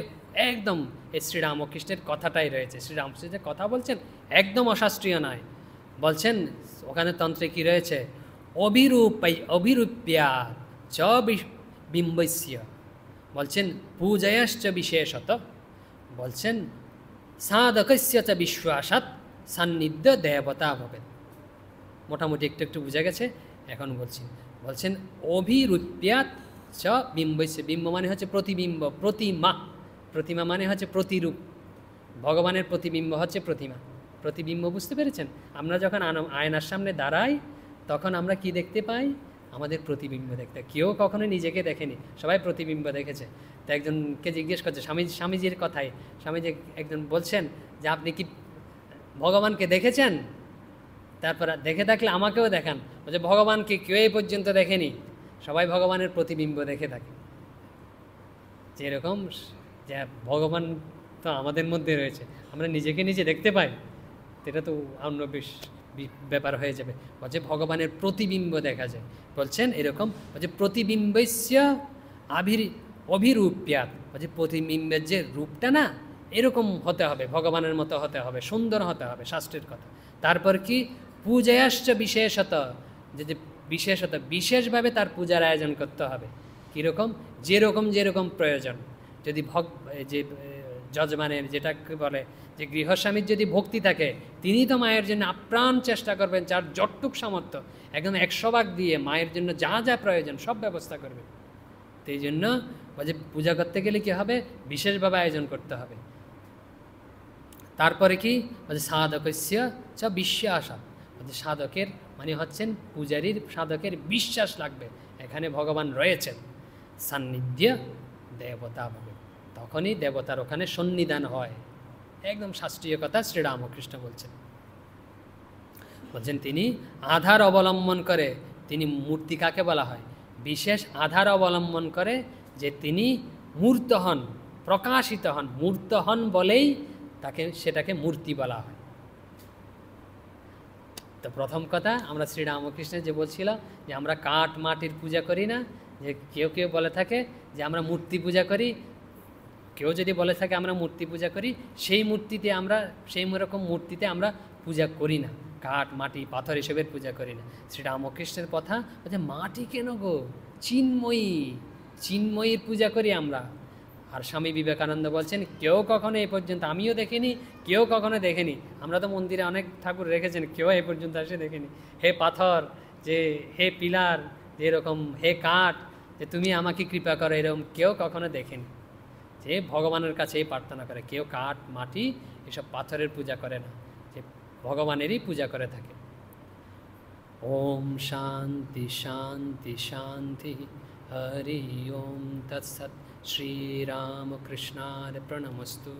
Speaker 1: একদম এই শ্রীরামকৃষ্ণের কথাটাই রয়েছে। শ্রীরামকৃষ্ণের কথা বলছেন একদম অশাস্ত্রীয় নয়। বলছেন ওখানে তন্ত্রে কি রয়েছে? অভিরূপ্যা চ বিম্বস্য, বলছেন পূজয়শ্চ বিশেষত, বলছেন সাধকস্য চ বিশ্বাসাৎ সান্নিধ্য দেবতা ভবেৎ। মোটামুটি একটু একটু বোঝা গেছে, এখন বলছেন অভিরূপ্যাৎ চ বিম্বস্য। বিম্ব মানে হচ্ছে প্রতিবিম্ব, প্রতিমা মানে হচ্ছে প্রতিরূপ। ভগবানের প্রতিবিম্ব হচ্ছে প্রতিমা। প্রতিবিম্ব বুঝতে পেরেছেন? আমরা যখন আয়নার সামনে দাঁড়াই তখন আমরা কি দেখতে পাই? আমাদের প্রতিবিম্ব দেখতে। কেউ কখনো নিজেকে দেখেনি, সবাই প্রতিবিম্ব দেখেছে। তো একজনকে জিজ্ঞেস করছে স্বামীজির কথায়, স্বামীজি একজন বলছেন যে আপনি কি ভগবানকে দেখেছেন? তারপর দেখে থাকলে আমাকেও দেখান। বলছে ভগবানকে কেউ এই পর্যন্ত দেখেনি, সবাই ভগবানের প্রতিবিম্ব দেখে থাকে। যেরকম যে ভগবান তো আমাদের মধ্যে রয়েছে, আমরা নিজেকে নিজে দেখতে পাই, এটা তো অন্য ব্যাপার হয়ে যাবে। বলছে ভগবানের প্রতিবিম্ব দেখা যায়। বলছেন এরকম বলছে প্রতিবিম্বস্য অভিরূপ্যাৎ, বলছে প্রতিবিম্বের যে রূপটা না এরকম হতে হবে, ভগবানের মতো হতে হবে, সুন্দর হতে হবে, শাস্ত্রের কথা। তারপর কি? পূজয়াশ্চ বিশেষত, যে বিশেষত বিশেষভাবে তার পূজার আয়োজন করতে হবে। কীরকম? যেরকম প্রয়োজন। যদি যে যজমানের যেটাকে বলে যে গৃহস্বামীর যদি ভক্তি থাকে, তিনি তো মায়ের জন্য আপ্রাণ চেষ্টা করবেন, যার যতটুক সামর্থ্য একদম 100 ভাগ দিয়ে মায়ের জন্য যা যা প্রয়োজন সব ব্যবস্থা করবেন। তো এই জন্য বলছে পূজা করতে গেলে কী হবে? বিশেষভাবে আয়োজন করতে হবে। তারপরে কি বলছে? সাধকস্য চ বিশ্বাসা, বলছে সাধকের মানে হচ্ছেন পূজারীর, সাধকের বিশ্বাস লাগবে এখানে ভগবান রয়েছেন। সান্নিধ্য দেবতা হবে, তখনই দেবতার ওখানে সন্নিধান হয়। একদম শাস্ত্রীয় কথা শ্রীরামকৃষ্ণ বলছেন তিনি আধার অবলম্বন করে, তিনি মূর্তি কাকে বলা হয়? বিশেষ আধার অবলম্বন করে যে তিনি মূর্ত হন, প্রকাশিত হন। মূর্ত হন বলেই সেটাকে মূর্তি বলা হয়। তো প্রথম কথা আমরা শ্রীরামকৃষ্ণের যে বলছিলাম যে আমরা কাঠ মাটির পূজা করি না, যে কেউ বলে থাকে যে আমরা মূর্তি পূজা করি, কেউ যদি বলে থাকে আমরা মূর্তি পূজা করি, সেই রকম মূর্তিতে আমরা পূজা করি না। কাঠ মাটি পাথর এসবের পূজা করি না। শ্রীরামকৃষ্ণের কথা বলছে মাটি কেন গো, চিন্ময়ীর পূজা করি আমরা। আর স্বামী বিবেকানন্দ বলছেন কেউ কখনো এ পর্যন্ত, আমিও দেখিনি, কেউ কখনো দেখেনি। আমরা তো মন্দিরে অনেক ঠাকুর রেখেছেন, কেউ এ পর্যন্ত এসে দেখেনি। হে পাথর, যে হে পিলার, যে এরকম হে কাঠ, যে তুমি আমাকে কৃপা করো, এরকম কেউ কখনো দেখেনি। যে ভগবানের কাছে এই প্রার্থনা করে, কেউ কাঠ মাটি এসব পাথরের পূজা করে না, যে ভগবানেরই পূজা করে থাকে। ওম শান্তি শান্তি শান্তি। हरि ओम तत्सत् श्रीरामकृष्णार्पणमस्तु।